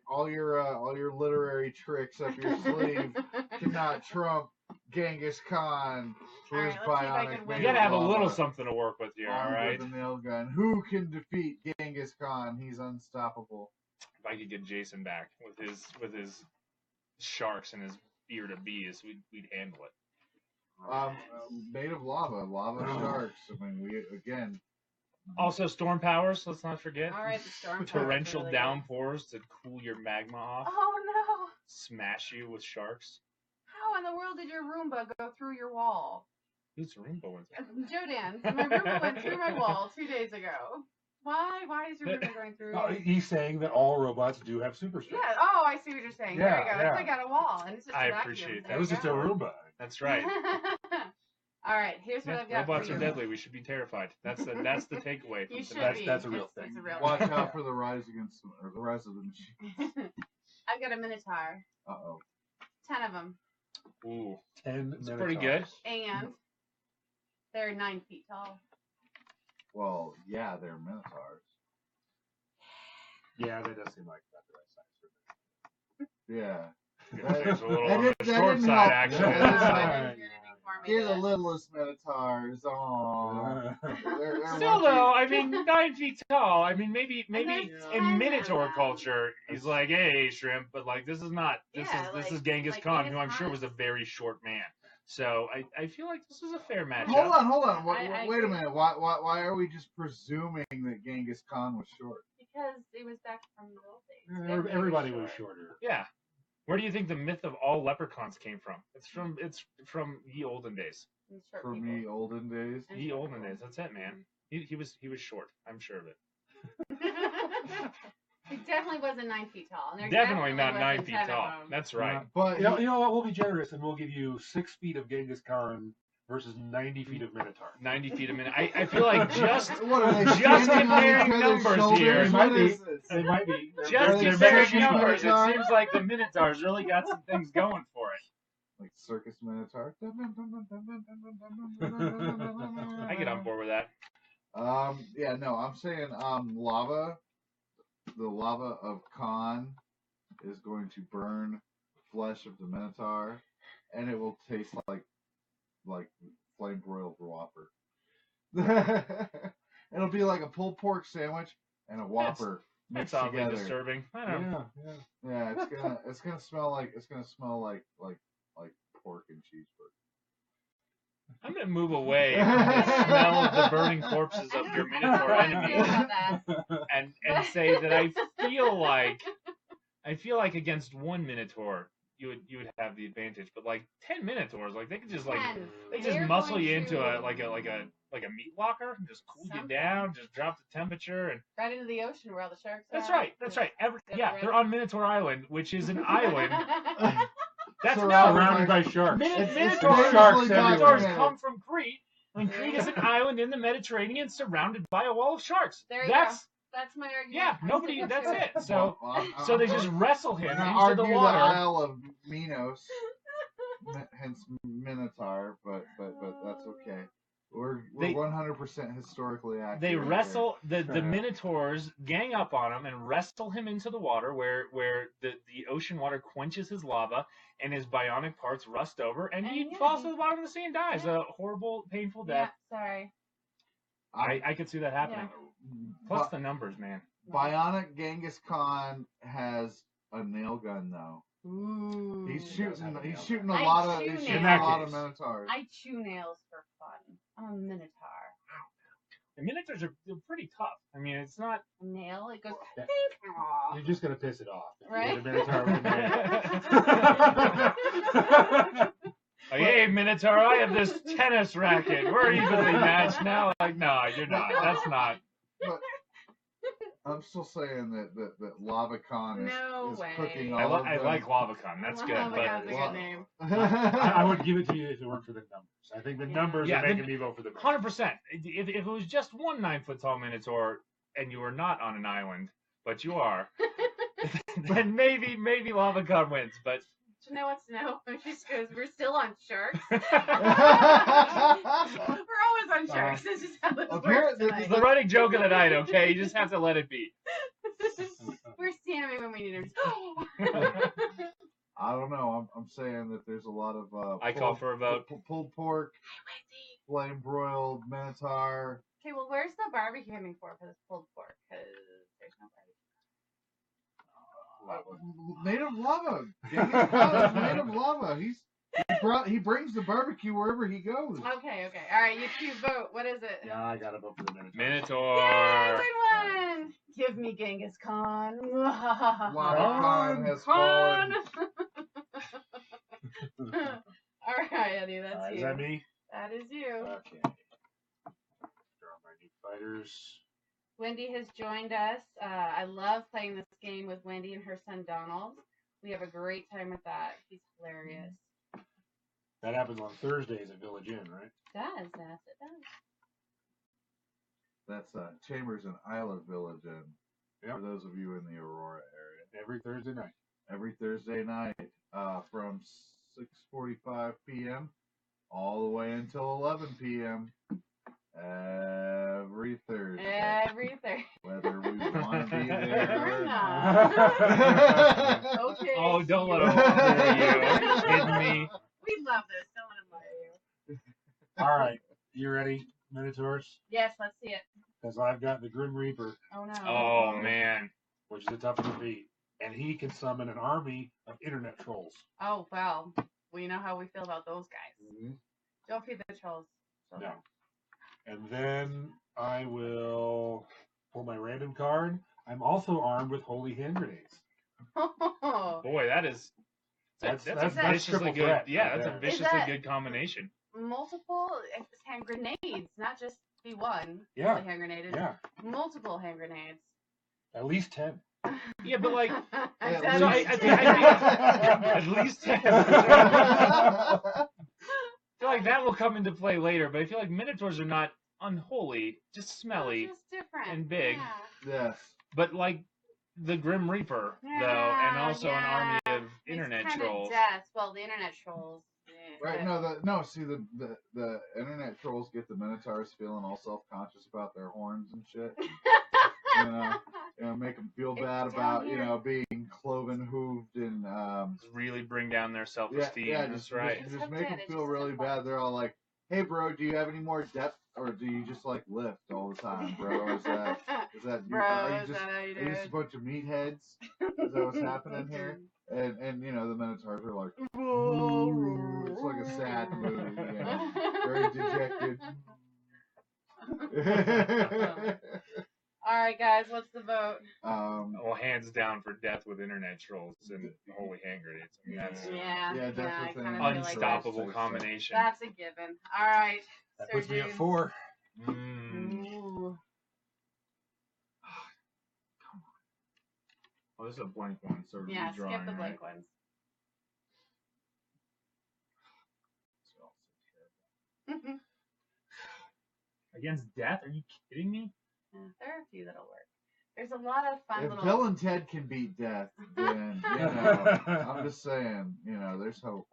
[SPEAKER 2] all your literary tricks up your sleeve cannot trump Genghis Khan for
[SPEAKER 4] All
[SPEAKER 2] his
[SPEAKER 4] right, let's see if I
[SPEAKER 2] bionic
[SPEAKER 4] can
[SPEAKER 2] made
[SPEAKER 3] you gotta have a
[SPEAKER 2] of
[SPEAKER 3] little
[SPEAKER 2] lava,
[SPEAKER 3] something to work with here. All
[SPEAKER 2] armed
[SPEAKER 3] right.
[SPEAKER 2] with a nail gun. Who can defeat Genghis Khan? He's unstoppable.
[SPEAKER 3] If I could get Jason back with his sharks and his bearded bees, we'd handle it.
[SPEAKER 2] Made of lava sharks. I mean, we again.
[SPEAKER 3] Also, storm powers. Let's not forget.
[SPEAKER 4] All right, the storm powers are
[SPEAKER 3] Torrential
[SPEAKER 4] really good.
[SPEAKER 3] downpours to cool your magma off.
[SPEAKER 4] Oh no!
[SPEAKER 3] Smash you with sharks.
[SPEAKER 4] How in the world did your Roomba go through your wall?
[SPEAKER 3] Who's Roomba?
[SPEAKER 4] Joe Dan, my Roomba went through my wall 2 days ago. Why? Why is your ribbon going through?
[SPEAKER 1] He's saying that all robots do have super strength.
[SPEAKER 4] Yeah. Oh, I see what you're saying.
[SPEAKER 1] Yeah,
[SPEAKER 4] there you go.
[SPEAKER 1] yeah.
[SPEAKER 4] It's like on a wall, and it's just a
[SPEAKER 3] I
[SPEAKER 4] vacuum.
[SPEAKER 3] appreciate
[SPEAKER 4] There
[SPEAKER 1] That was
[SPEAKER 4] you
[SPEAKER 1] just a
[SPEAKER 4] go.
[SPEAKER 1] Roomba.
[SPEAKER 3] That's right.
[SPEAKER 4] All right. Here's what
[SPEAKER 3] Yeah,
[SPEAKER 4] I've got
[SPEAKER 3] robots
[SPEAKER 4] for
[SPEAKER 3] are
[SPEAKER 4] you.
[SPEAKER 3] deadly. We should be terrified. That's the takeaway from
[SPEAKER 4] You should
[SPEAKER 3] tonight.
[SPEAKER 4] be.
[SPEAKER 1] That's a real
[SPEAKER 4] It's
[SPEAKER 1] thing.
[SPEAKER 4] a real
[SPEAKER 2] Watch
[SPEAKER 4] thing.
[SPEAKER 2] out for the rise or the rise of the machine.
[SPEAKER 4] I've got a Minotaur.
[SPEAKER 2] Uh-oh.
[SPEAKER 4] 10 of them.
[SPEAKER 3] Ooh,
[SPEAKER 1] 10
[SPEAKER 3] it's pretty good.
[SPEAKER 4] And they're 9 feet tall.
[SPEAKER 2] Well, yeah, they're minotaurs.
[SPEAKER 1] Yeah, that does seem like about the right size.
[SPEAKER 2] Yeah.
[SPEAKER 3] There's a little
[SPEAKER 2] That
[SPEAKER 3] on the
[SPEAKER 2] didn't
[SPEAKER 3] short
[SPEAKER 2] help.
[SPEAKER 3] side, actually.
[SPEAKER 4] I
[SPEAKER 1] Yeah.
[SPEAKER 4] didn't do anything for me
[SPEAKER 2] You're the
[SPEAKER 4] yet.
[SPEAKER 2] littlest minotaurs. Aww. They're
[SPEAKER 3] Still, though, I mean, 9 feet tall. I mean, maybe
[SPEAKER 4] there's
[SPEAKER 3] in
[SPEAKER 4] 10
[SPEAKER 3] Minotaur
[SPEAKER 4] of them.
[SPEAKER 3] culture, he's like, hey, shrimp, but like, this is not. This
[SPEAKER 4] Yeah,
[SPEAKER 3] is Genghis
[SPEAKER 4] like
[SPEAKER 3] Khan,
[SPEAKER 4] Genghis
[SPEAKER 3] who I'm sure
[SPEAKER 4] Khan
[SPEAKER 3] was a very short man. So I feel like this is a fair matchup.
[SPEAKER 2] Hold on.
[SPEAKER 4] I
[SPEAKER 2] Wait a
[SPEAKER 4] agree.
[SPEAKER 2] minute. Why are we just presuming that Genghis Khan was short?
[SPEAKER 4] Because it was back from the old days.
[SPEAKER 1] Everybody was shorter.
[SPEAKER 3] Yeah. Where do you think the myth of all leprechauns came from? It's from ye olden days.
[SPEAKER 4] And short
[SPEAKER 2] For
[SPEAKER 4] people.
[SPEAKER 2] me, olden days.
[SPEAKER 4] And
[SPEAKER 3] Ye
[SPEAKER 4] short
[SPEAKER 3] olden
[SPEAKER 4] people.
[SPEAKER 3] days. That's it, man. He was short. I'm sure of it.
[SPEAKER 4] He definitely wasn't 9 feet tall. And there
[SPEAKER 3] Definitely not
[SPEAKER 4] wasn't
[SPEAKER 3] 9 feet
[SPEAKER 4] 10 of
[SPEAKER 3] tall.
[SPEAKER 4] them.
[SPEAKER 3] That's right.
[SPEAKER 2] But
[SPEAKER 1] You know what? We'll be generous and we'll give you 6 feet of Genghis Khan versus 90 feet of Minotaur.
[SPEAKER 3] 90 feet a minute. I feel like just
[SPEAKER 2] what are they
[SPEAKER 3] just
[SPEAKER 2] standing on
[SPEAKER 3] comparing
[SPEAKER 2] each other's
[SPEAKER 3] numbers
[SPEAKER 2] shoulders?
[SPEAKER 3] here.
[SPEAKER 1] It
[SPEAKER 2] What
[SPEAKER 1] might be.
[SPEAKER 2] is this?
[SPEAKER 1] It might be.
[SPEAKER 3] just
[SPEAKER 2] They're
[SPEAKER 3] comparing
[SPEAKER 2] circus
[SPEAKER 3] numbers, it
[SPEAKER 2] Minotaur.
[SPEAKER 3] seems like the Minotaurs really got some things going for it.
[SPEAKER 2] Like circus minotaur.
[SPEAKER 3] I get on board with that.
[SPEAKER 2] Yeah, no, I'm saying lava. The lava of Khan is going to burn flesh of the minotaur, and it will taste like flame broiled Whopper. It'll be like a pulled pork sandwich and a Whopper
[SPEAKER 3] That's
[SPEAKER 2] mixed
[SPEAKER 3] oddly
[SPEAKER 2] together.
[SPEAKER 3] disturbing. I don't know.
[SPEAKER 1] Yeah.
[SPEAKER 2] Yeah, it's gonna smell like pork and cheeseburger.
[SPEAKER 3] I'm gonna move away from the smell of the burning corpses of your Minotaur
[SPEAKER 4] I feel
[SPEAKER 3] enemies
[SPEAKER 4] about that.
[SPEAKER 3] and say that I feel like against one Minotaur you would have the advantage, but like 10 Minotaurs, like they could just like
[SPEAKER 4] 10.
[SPEAKER 3] they just
[SPEAKER 4] They're
[SPEAKER 3] muscle
[SPEAKER 4] going
[SPEAKER 3] you into
[SPEAKER 4] to-
[SPEAKER 3] a meat locker and just cool you
[SPEAKER 4] Something.
[SPEAKER 3] down, just drop the temperature and
[SPEAKER 4] Right into the ocean where all the sharks
[SPEAKER 3] that's
[SPEAKER 4] are.
[SPEAKER 3] right. They're on Minotaur Island, which is an island. That's
[SPEAKER 1] Surrounded by sharks.
[SPEAKER 3] Minotaurs,
[SPEAKER 2] It's
[SPEAKER 1] sharks
[SPEAKER 3] Minotaurs
[SPEAKER 2] everywhere.
[SPEAKER 3] come from Crete, and Crete is an island in the Mediterranean surrounded by a wall of sharks.
[SPEAKER 4] There you
[SPEAKER 3] That's
[SPEAKER 4] That's my argument.
[SPEAKER 3] yeah,
[SPEAKER 4] I'm
[SPEAKER 3] nobody.
[SPEAKER 4] sticking
[SPEAKER 3] That's
[SPEAKER 4] to
[SPEAKER 3] it. So
[SPEAKER 2] So
[SPEAKER 3] they just wrestle him
[SPEAKER 2] I'm gonna
[SPEAKER 3] into
[SPEAKER 2] argue
[SPEAKER 3] the
[SPEAKER 2] the
[SPEAKER 3] water.
[SPEAKER 2] Isle of Minos, hence Minotaur, but that's okay. We're
[SPEAKER 3] They-
[SPEAKER 2] 100% historically accurate.
[SPEAKER 3] They
[SPEAKER 2] here.
[SPEAKER 3] wrestle the Minotaurs gang up on him and wrestle him into the water where the ocean water quenches his lava and his bionic parts rust over and he
[SPEAKER 4] And yeah,
[SPEAKER 3] falls
[SPEAKER 4] he-
[SPEAKER 3] to the bottom of the sea and dies a horrible, painful
[SPEAKER 4] Yeah,
[SPEAKER 3] death.
[SPEAKER 4] sorry.
[SPEAKER 3] I could see that happening. Plus the numbers, man.
[SPEAKER 2] Bionic Genghis Khan has a nail gun though.
[SPEAKER 4] Ooh.
[SPEAKER 2] He's
[SPEAKER 1] does
[SPEAKER 2] shooting.
[SPEAKER 1] have a
[SPEAKER 2] He's
[SPEAKER 1] nail
[SPEAKER 2] shooting
[SPEAKER 4] gun.
[SPEAKER 2] a lot
[SPEAKER 4] I
[SPEAKER 2] of.
[SPEAKER 4] chew
[SPEAKER 2] He's
[SPEAKER 4] nails.
[SPEAKER 2] shooting
[SPEAKER 3] In
[SPEAKER 2] a
[SPEAKER 3] that
[SPEAKER 2] lot of
[SPEAKER 3] case.
[SPEAKER 2] minotaurs.
[SPEAKER 4] I chew nails for fun. I'm a minotaur.
[SPEAKER 3] The Minotaurs are they're pretty tough. I mean, it's not.
[SPEAKER 4] A nail, it goes.
[SPEAKER 1] Yeah.
[SPEAKER 4] Aw.
[SPEAKER 1] You're just gonna piss it off.
[SPEAKER 4] Right?
[SPEAKER 1] The Minotaur with a nail.
[SPEAKER 3] Like, hey, Minotaur, I have this tennis racket. We're evenly matched now. Like, no, you're not. That's not.
[SPEAKER 2] But I'm still saying that Lava Khan
[SPEAKER 4] No
[SPEAKER 2] is
[SPEAKER 4] way.
[SPEAKER 2] cooking
[SPEAKER 3] I,
[SPEAKER 2] all of
[SPEAKER 3] I
[SPEAKER 2] them.
[SPEAKER 3] like Lavacon. That's good.
[SPEAKER 4] Lavacon's
[SPEAKER 3] But
[SPEAKER 4] a good name.
[SPEAKER 1] I would give it to you if it weren't for the numbers. I think the numbers
[SPEAKER 3] Yeah,
[SPEAKER 1] are making me vote for the
[SPEAKER 3] 100%. If it was just one 9 foot tall Minotaur and you were not on an island, but you are, then maybe Lavacon wins. But
[SPEAKER 4] Do you know what's no? Just because we're still on sharks. We're always on sharks. This is how this
[SPEAKER 2] Apparently-
[SPEAKER 4] works
[SPEAKER 3] it's
[SPEAKER 4] tonight.
[SPEAKER 3] the running joke of the night. Okay, you just have to let it be.
[SPEAKER 4] We're standing when we need him.
[SPEAKER 2] I don't know. I'm saying that there's a lot of.
[SPEAKER 3] I call for a vote.
[SPEAKER 2] Pulled pork, flame broiled minotaur.
[SPEAKER 4] Okay, well, where's the barbecue coming for this pulled pork? Because there's no barbecue.
[SPEAKER 2] Made of lava. Genghis Khan is made of lava. He brings the barbecue wherever he goes.
[SPEAKER 4] Okay. All right, you two vote. What is it?
[SPEAKER 1] Yeah, I gotta vote for the Minotaur.
[SPEAKER 3] Minotaur.
[SPEAKER 4] Yay, win one! Give me Genghis Khan.
[SPEAKER 2] Lava Khan has
[SPEAKER 4] Khan.
[SPEAKER 2] fallen.
[SPEAKER 4] All right, Eddie, that's
[SPEAKER 1] Is
[SPEAKER 4] you.
[SPEAKER 1] that me?
[SPEAKER 4] That is you.
[SPEAKER 1] Okay. Draw my new fighters.
[SPEAKER 4] Wendy has joined us. I love playing this game with Wendy and her son Donald. We have a great time with that. He's hilarious.
[SPEAKER 1] That happens on Thursdays at Village Inn, right?
[SPEAKER 4] It does.
[SPEAKER 2] That's Chambers and Isla Village Inn.
[SPEAKER 1] Yep.
[SPEAKER 2] For those of you in the Aurora area.
[SPEAKER 1] Every Thursday night.
[SPEAKER 2] Every Thursday night from 6:45 p.m. all the way until 11 p.m. Every Thursday.
[SPEAKER 4] Every Thursday.
[SPEAKER 2] Whether we want to be there
[SPEAKER 4] or
[SPEAKER 2] or
[SPEAKER 4] not. Okay.
[SPEAKER 3] Oh, don't let him lie you. Are you kidding me?
[SPEAKER 4] We love this. Don't let him lie to you.
[SPEAKER 1] All right. You ready, Minotaurs?
[SPEAKER 4] Yes, let's see it.
[SPEAKER 1] Because I've got the Grim Reaper,
[SPEAKER 4] Oh no.
[SPEAKER 3] Oh, man.
[SPEAKER 1] which is a tough one to beat. And he can summon an army of internet trolls.
[SPEAKER 4] Oh well. We know how we feel about those guys. Don't feed the trolls. So
[SPEAKER 1] No. And then I will pull my random card. I'm also armed with holy hand grenades.
[SPEAKER 3] Boy, that's
[SPEAKER 1] That's
[SPEAKER 3] a viciously
[SPEAKER 1] triple
[SPEAKER 3] good.
[SPEAKER 1] threat
[SPEAKER 3] Yeah,
[SPEAKER 1] right
[SPEAKER 3] that's a
[SPEAKER 1] there.
[SPEAKER 3] viciously
[SPEAKER 4] that-
[SPEAKER 3] good combination.
[SPEAKER 4] Multiple hand grenades, not just the one
[SPEAKER 1] Yeah.
[SPEAKER 4] hand grenade.
[SPEAKER 1] Yeah,
[SPEAKER 4] Multiple hand grenades.
[SPEAKER 1] at least 10.
[SPEAKER 3] Yeah, but like,
[SPEAKER 2] At
[SPEAKER 3] so
[SPEAKER 2] least
[SPEAKER 3] I think at least 10. I feel like that will come into play later, but I feel like Minotaurs are not unholy, just smelly,
[SPEAKER 4] It's just different.
[SPEAKER 3] and big.
[SPEAKER 4] Yeah.
[SPEAKER 2] Yes.
[SPEAKER 3] but like the Grim Reaper, though, and also an army of internet
[SPEAKER 4] it's
[SPEAKER 3] trolls.
[SPEAKER 4] Death. Well, the internet trolls. Yeah.
[SPEAKER 2] Right, see the internet trolls get the Minotaurs feeling all self-conscious about their horns and shit. Make them feel
[SPEAKER 4] It's
[SPEAKER 2] bad
[SPEAKER 4] down
[SPEAKER 2] about,
[SPEAKER 4] here.
[SPEAKER 2] being cloven hooved and
[SPEAKER 3] Really bring down their self-esteem.
[SPEAKER 2] yeah,
[SPEAKER 3] That's right.
[SPEAKER 2] Just
[SPEAKER 4] It's
[SPEAKER 2] make them
[SPEAKER 4] okay,
[SPEAKER 2] feel
[SPEAKER 4] it's
[SPEAKER 2] really
[SPEAKER 4] just
[SPEAKER 2] bad. They're all like, "Hey, bro, do you have any more depth, or do you just like lift all the time, bro? Is that
[SPEAKER 4] Bro,
[SPEAKER 2] are you
[SPEAKER 4] is
[SPEAKER 2] just
[SPEAKER 4] that how you do
[SPEAKER 2] are you just a
[SPEAKER 4] it?
[SPEAKER 2] bunch of meatheads? Is that what's happening here?" And the Minotaurs are like, it's like a sad movie, very dejected.
[SPEAKER 4] All right, guys, what's the vote?
[SPEAKER 3] Well, hands down for death with internet trolls and holy hand grenades. I mean, that's
[SPEAKER 4] Yeah,
[SPEAKER 2] death
[SPEAKER 4] I
[SPEAKER 2] with
[SPEAKER 4] kind of
[SPEAKER 2] internet
[SPEAKER 4] feel like
[SPEAKER 3] unstoppable combination.
[SPEAKER 4] that's a given. All right,
[SPEAKER 1] That puts me at
[SPEAKER 4] Sergey.
[SPEAKER 1] 4.
[SPEAKER 4] Ooh.
[SPEAKER 3] Oh, this is a blank one, so we're
[SPEAKER 4] Yeah,
[SPEAKER 3] redrawing,
[SPEAKER 4] skip the
[SPEAKER 3] right?
[SPEAKER 4] blank ones.
[SPEAKER 3] Against death? Are you kidding me?
[SPEAKER 4] Yeah, there are a few that'll work. There's a lot of fun
[SPEAKER 2] If
[SPEAKER 4] little.
[SPEAKER 2] Bill and Ted can beat death, then I'm just saying, there's hope.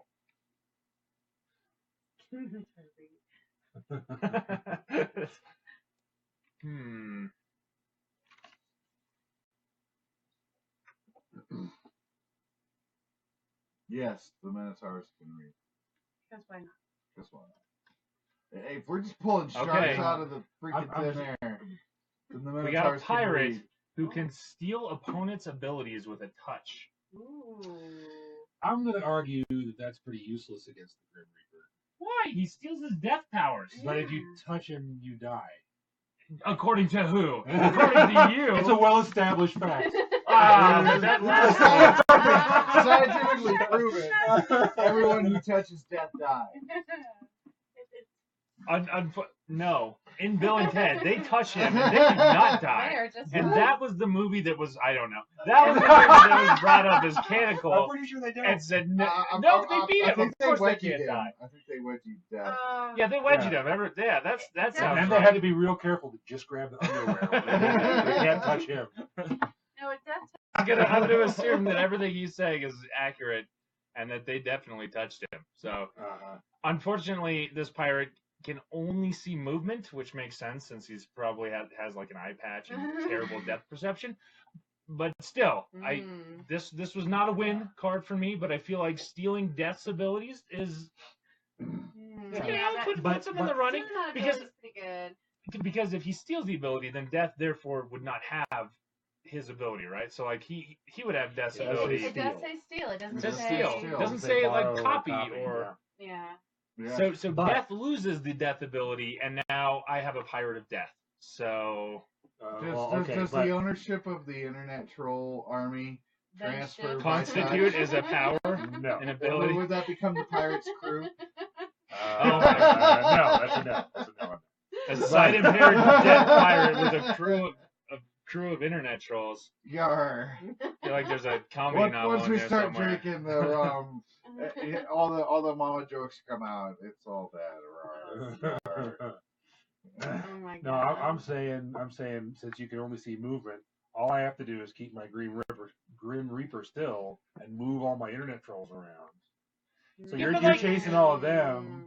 [SPEAKER 2] Yes, the Minotaurs can read.
[SPEAKER 4] Because why not?
[SPEAKER 2] Just why not? Hey, if we're just pulling sharks
[SPEAKER 3] Okay.
[SPEAKER 2] out of the freaking
[SPEAKER 1] I'm
[SPEAKER 2] thin air, then the
[SPEAKER 3] We got a
[SPEAKER 2] Minotaurs can
[SPEAKER 3] pirate
[SPEAKER 2] read.
[SPEAKER 3] who can steal opponents' abilities with a touch.
[SPEAKER 4] Ooh.
[SPEAKER 1] I'm going to argue that that's pretty useless against the Grim Reaper.
[SPEAKER 3] Why? He steals his death powers.
[SPEAKER 1] But if you touch him, you die.
[SPEAKER 3] According to who? According to you.
[SPEAKER 1] It's a well-established fact.
[SPEAKER 3] But that last one.
[SPEAKER 2] Scientifically proven. Everyone who touches death dies.
[SPEAKER 3] No. In Bill and Ted, they touch him and they do not
[SPEAKER 4] They
[SPEAKER 3] die.
[SPEAKER 4] are just.
[SPEAKER 3] And that was the movie that was, I don't know. That was the movie that was brought up as
[SPEAKER 1] I'm
[SPEAKER 3] canonical
[SPEAKER 1] pretty sure they don't.
[SPEAKER 3] and said, no,
[SPEAKER 2] I
[SPEAKER 3] they beat
[SPEAKER 2] I
[SPEAKER 3] him.
[SPEAKER 2] think
[SPEAKER 3] Of course they
[SPEAKER 2] wedgied
[SPEAKER 3] can't
[SPEAKER 2] him.
[SPEAKER 3] die.
[SPEAKER 2] I think they wedgied death.
[SPEAKER 3] Yeah, they wedged
[SPEAKER 1] Yeah.
[SPEAKER 3] him. That sounds
[SPEAKER 1] And they
[SPEAKER 3] right.
[SPEAKER 1] had to be real careful to just grab the underwear. They can't touch him.
[SPEAKER 4] No, it does.
[SPEAKER 3] I'm gonna assume that everything he's saying is accurate and that they definitely touched him. So, unfortunately, this pirate can only see movement, which makes sense since he's probably has like an eye patch and terrible depth perception. But still, this was not a win card for me. But I feel like stealing Death's abilities is puts him in the running because
[SPEAKER 4] pretty good.
[SPEAKER 3] because if he steals the ability, then Death therefore would not have his ability, right? So like he would have Death's
[SPEAKER 1] Yeah,
[SPEAKER 3] ability.
[SPEAKER 4] It does say steal. It doesn't
[SPEAKER 3] It says
[SPEAKER 4] say
[SPEAKER 3] steal.
[SPEAKER 2] steal.
[SPEAKER 3] It doesn't
[SPEAKER 1] Say
[SPEAKER 3] say like
[SPEAKER 1] borrow or
[SPEAKER 3] copy
[SPEAKER 1] copy,
[SPEAKER 3] or.
[SPEAKER 4] Yeah.
[SPEAKER 2] Yeah.
[SPEAKER 3] So
[SPEAKER 1] But-
[SPEAKER 3] Death loses the Death ability, and now I have a Pirate of Death. So
[SPEAKER 2] Does the ownership of the internet troll army
[SPEAKER 4] Then
[SPEAKER 2] transfer
[SPEAKER 4] ship-
[SPEAKER 2] by
[SPEAKER 3] constitute
[SPEAKER 2] touch?
[SPEAKER 3] is a power,
[SPEAKER 1] No.
[SPEAKER 3] an
[SPEAKER 2] Or
[SPEAKER 3] ability.
[SPEAKER 2] would that become the pirate's crew?
[SPEAKER 3] Oh my God.
[SPEAKER 1] No, that's a no. That's a no.
[SPEAKER 3] A sight impaired dead pirate with a crew crew of internet trolls.
[SPEAKER 2] Yar.
[SPEAKER 3] I feel like there's a comedy novel
[SPEAKER 2] Once
[SPEAKER 3] in
[SPEAKER 2] we
[SPEAKER 3] there
[SPEAKER 2] start
[SPEAKER 3] somewhere.
[SPEAKER 2] drinking, all the mama jokes come out. It's all bad.
[SPEAKER 4] Oh my
[SPEAKER 1] No,
[SPEAKER 4] god.
[SPEAKER 1] I'm saying since you can only see movement, all I have to do is keep my Grim Reaper still and move all my internet trolls around. So
[SPEAKER 3] Yeah,
[SPEAKER 1] you're
[SPEAKER 3] but like-
[SPEAKER 1] chasing all of them.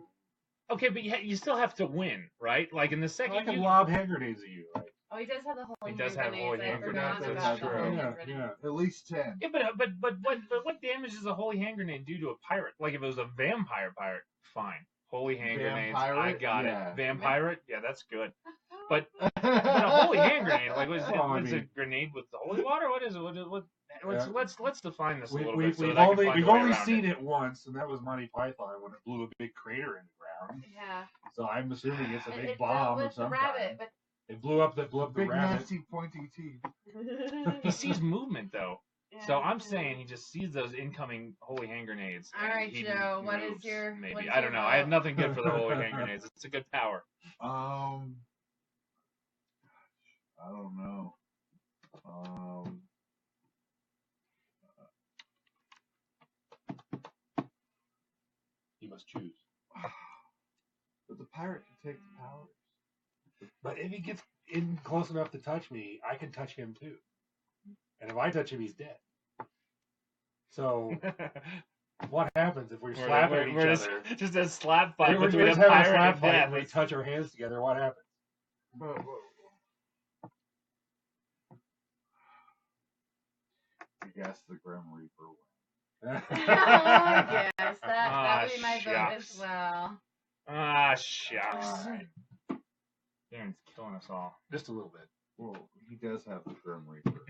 [SPEAKER 3] Okay, but you still have to win, right? Like in the
[SPEAKER 1] I
[SPEAKER 3] second,
[SPEAKER 1] can
[SPEAKER 3] you,
[SPEAKER 1] lob hand grenades at you. Like,
[SPEAKER 4] Oh, he does have the holy
[SPEAKER 3] He does
[SPEAKER 4] hand
[SPEAKER 3] have holy
[SPEAKER 4] grenades.
[SPEAKER 3] hand
[SPEAKER 4] I forgot
[SPEAKER 3] grenades,
[SPEAKER 4] about
[SPEAKER 3] that's
[SPEAKER 4] the
[SPEAKER 3] true.
[SPEAKER 4] holy
[SPEAKER 1] yeah,
[SPEAKER 4] hand grenades.
[SPEAKER 2] At least 10.
[SPEAKER 3] yeah, but what damage does a holy hand grenade do to a pirate? Like if it was a vampire pirate, fine. Holy hand grenades, I
[SPEAKER 2] Vampirate?
[SPEAKER 3] got
[SPEAKER 2] Yeah.
[SPEAKER 3] it. Vampire, yeah, that's good. But a holy hand grenade, like was
[SPEAKER 1] Well, I
[SPEAKER 3] it's a
[SPEAKER 1] mean-
[SPEAKER 3] grenade with the holy water? What is it? Let's define this a little bit. So
[SPEAKER 1] We've
[SPEAKER 3] that I can
[SPEAKER 1] only
[SPEAKER 3] find
[SPEAKER 1] we've
[SPEAKER 3] a way
[SPEAKER 1] only
[SPEAKER 3] around
[SPEAKER 1] seen it once, and that was Monty Python when it blew a big crater in the ground.
[SPEAKER 4] Yeah.
[SPEAKER 1] So I'm assuming it's a big
[SPEAKER 4] It
[SPEAKER 1] bomb
[SPEAKER 4] was
[SPEAKER 1] of some
[SPEAKER 4] the rabbit,
[SPEAKER 1] kind.
[SPEAKER 4] but
[SPEAKER 1] It blew up the
[SPEAKER 2] Big
[SPEAKER 1] rabbit.
[SPEAKER 2] nasty pointy teeth.
[SPEAKER 3] He sees movement though.
[SPEAKER 4] Yeah,
[SPEAKER 3] So I'm
[SPEAKER 4] yeah.
[SPEAKER 3] saying he just sees those incoming holy hand grenades.
[SPEAKER 4] All
[SPEAKER 3] and
[SPEAKER 4] right,
[SPEAKER 3] he
[SPEAKER 4] Joe, what is
[SPEAKER 3] moves,
[SPEAKER 4] your-
[SPEAKER 3] maybe?
[SPEAKER 4] what is
[SPEAKER 3] I don't
[SPEAKER 4] your
[SPEAKER 3] know. I have
[SPEAKER 4] vote?
[SPEAKER 3] nothing good for the holy hand grenades. It's a good power.
[SPEAKER 2] I don't know.
[SPEAKER 1] You must choose.
[SPEAKER 2] But the pirate can take the powers.
[SPEAKER 1] But if he gets in close enough to touch me, I can touch him too. And if I touch him, he's dead. So what happens if we're slapping at each other?
[SPEAKER 3] Just a slap fight
[SPEAKER 1] We're
[SPEAKER 3] between a
[SPEAKER 1] just having a
[SPEAKER 3] pirate
[SPEAKER 1] slap
[SPEAKER 3] and
[SPEAKER 1] fight
[SPEAKER 3] death.
[SPEAKER 1] and we touch our hands together. What happens?
[SPEAKER 2] I guess the Grim Reaper wins.
[SPEAKER 4] yes, that would be my vote as
[SPEAKER 3] shucks.
[SPEAKER 4] well.
[SPEAKER 3] Ah, shucks.
[SPEAKER 1] Alright.
[SPEAKER 3] Darren's killing us all.
[SPEAKER 1] Just a little bit.
[SPEAKER 2] Well, he does have the Grim Reaper.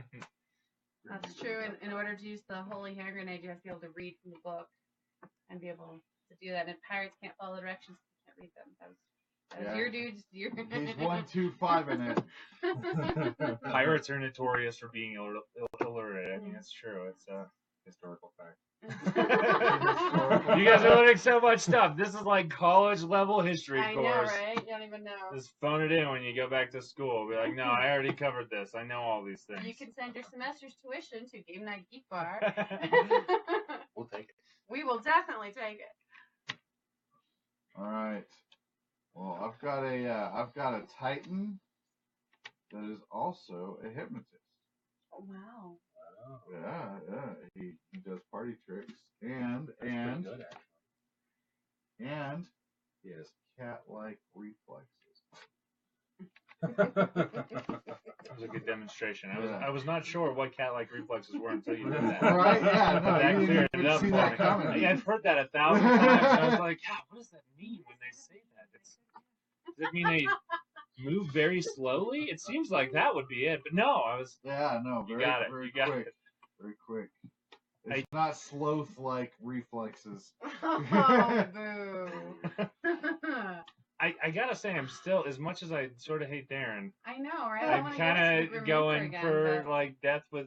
[SPEAKER 4] That's true. In order to use the holy hand grenade, you have to be able to read from the book and be able to do that. And pirates can't follow directions, you can't read them. That was
[SPEAKER 2] Yeah.
[SPEAKER 4] your dudes. Your
[SPEAKER 2] He's 1, 2, 5 in it.
[SPEAKER 3] Pirates are notorious for being illiterate. I mean, it's true. It's a historical fact. You guys are learning so much stuff. This is like college level history
[SPEAKER 4] I know,
[SPEAKER 3] course.
[SPEAKER 4] right? You don't even know.
[SPEAKER 3] Just phone it in when you go back to school. Be like, no, I already covered this. I know all these things.
[SPEAKER 4] You can send your semester's tuition to Game Knight Geek Bar.
[SPEAKER 1] We'll take it.
[SPEAKER 4] We will definitely take it.
[SPEAKER 2] All right. Well, I've got a Titan that is also a hypnotist.
[SPEAKER 4] Oh, wow.
[SPEAKER 2] Yeah. He does party tricks and
[SPEAKER 1] That's pretty good,
[SPEAKER 2] and he has cat-like reflexes.
[SPEAKER 3] That was a good demonstration. I was not sure what cat-like reflexes were until you did that.
[SPEAKER 2] Right? Yeah. No,
[SPEAKER 3] That
[SPEAKER 2] you didn't
[SPEAKER 3] cleared
[SPEAKER 2] even
[SPEAKER 3] it up
[SPEAKER 2] see
[SPEAKER 3] for
[SPEAKER 2] that
[SPEAKER 3] me.
[SPEAKER 2] coming.
[SPEAKER 3] I've heard that 1,000 times. I was like, God, what does that mean when they say that? Does it mean they move very slowly? It seems like that would be it, but no, I was.
[SPEAKER 2] Yeah. No.
[SPEAKER 3] You
[SPEAKER 2] Very,
[SPEAKER 3] got it.
[SPEAKER 2] very
[SPEAKER 3] You got
[SPEAKER 2] quick.
[SPEAKER 3] it.
[SPEAKER 2] Very quick. It's not sloth-like reflexes.
[SPEAKER 4] Oh, boo.
[SPEAKER 3] I gotta say, I'm still, as much as I sort of hate Darren,
[SPEAKER 4] I know, right? I
[SPEAKER 3] I'm
[SPEAKER 4] wanna
[SPEAKER 3] kind
[SPEAKER 4] go to the
[SPEAKER 3] of
[SPEAKER 4] Grim
[SPEAKER 3] going
[SPEAKER 4] Reaper again,
[SPEAKER 3] for
[SPEAKER 4] but-
[SPEAKER 3] like death with,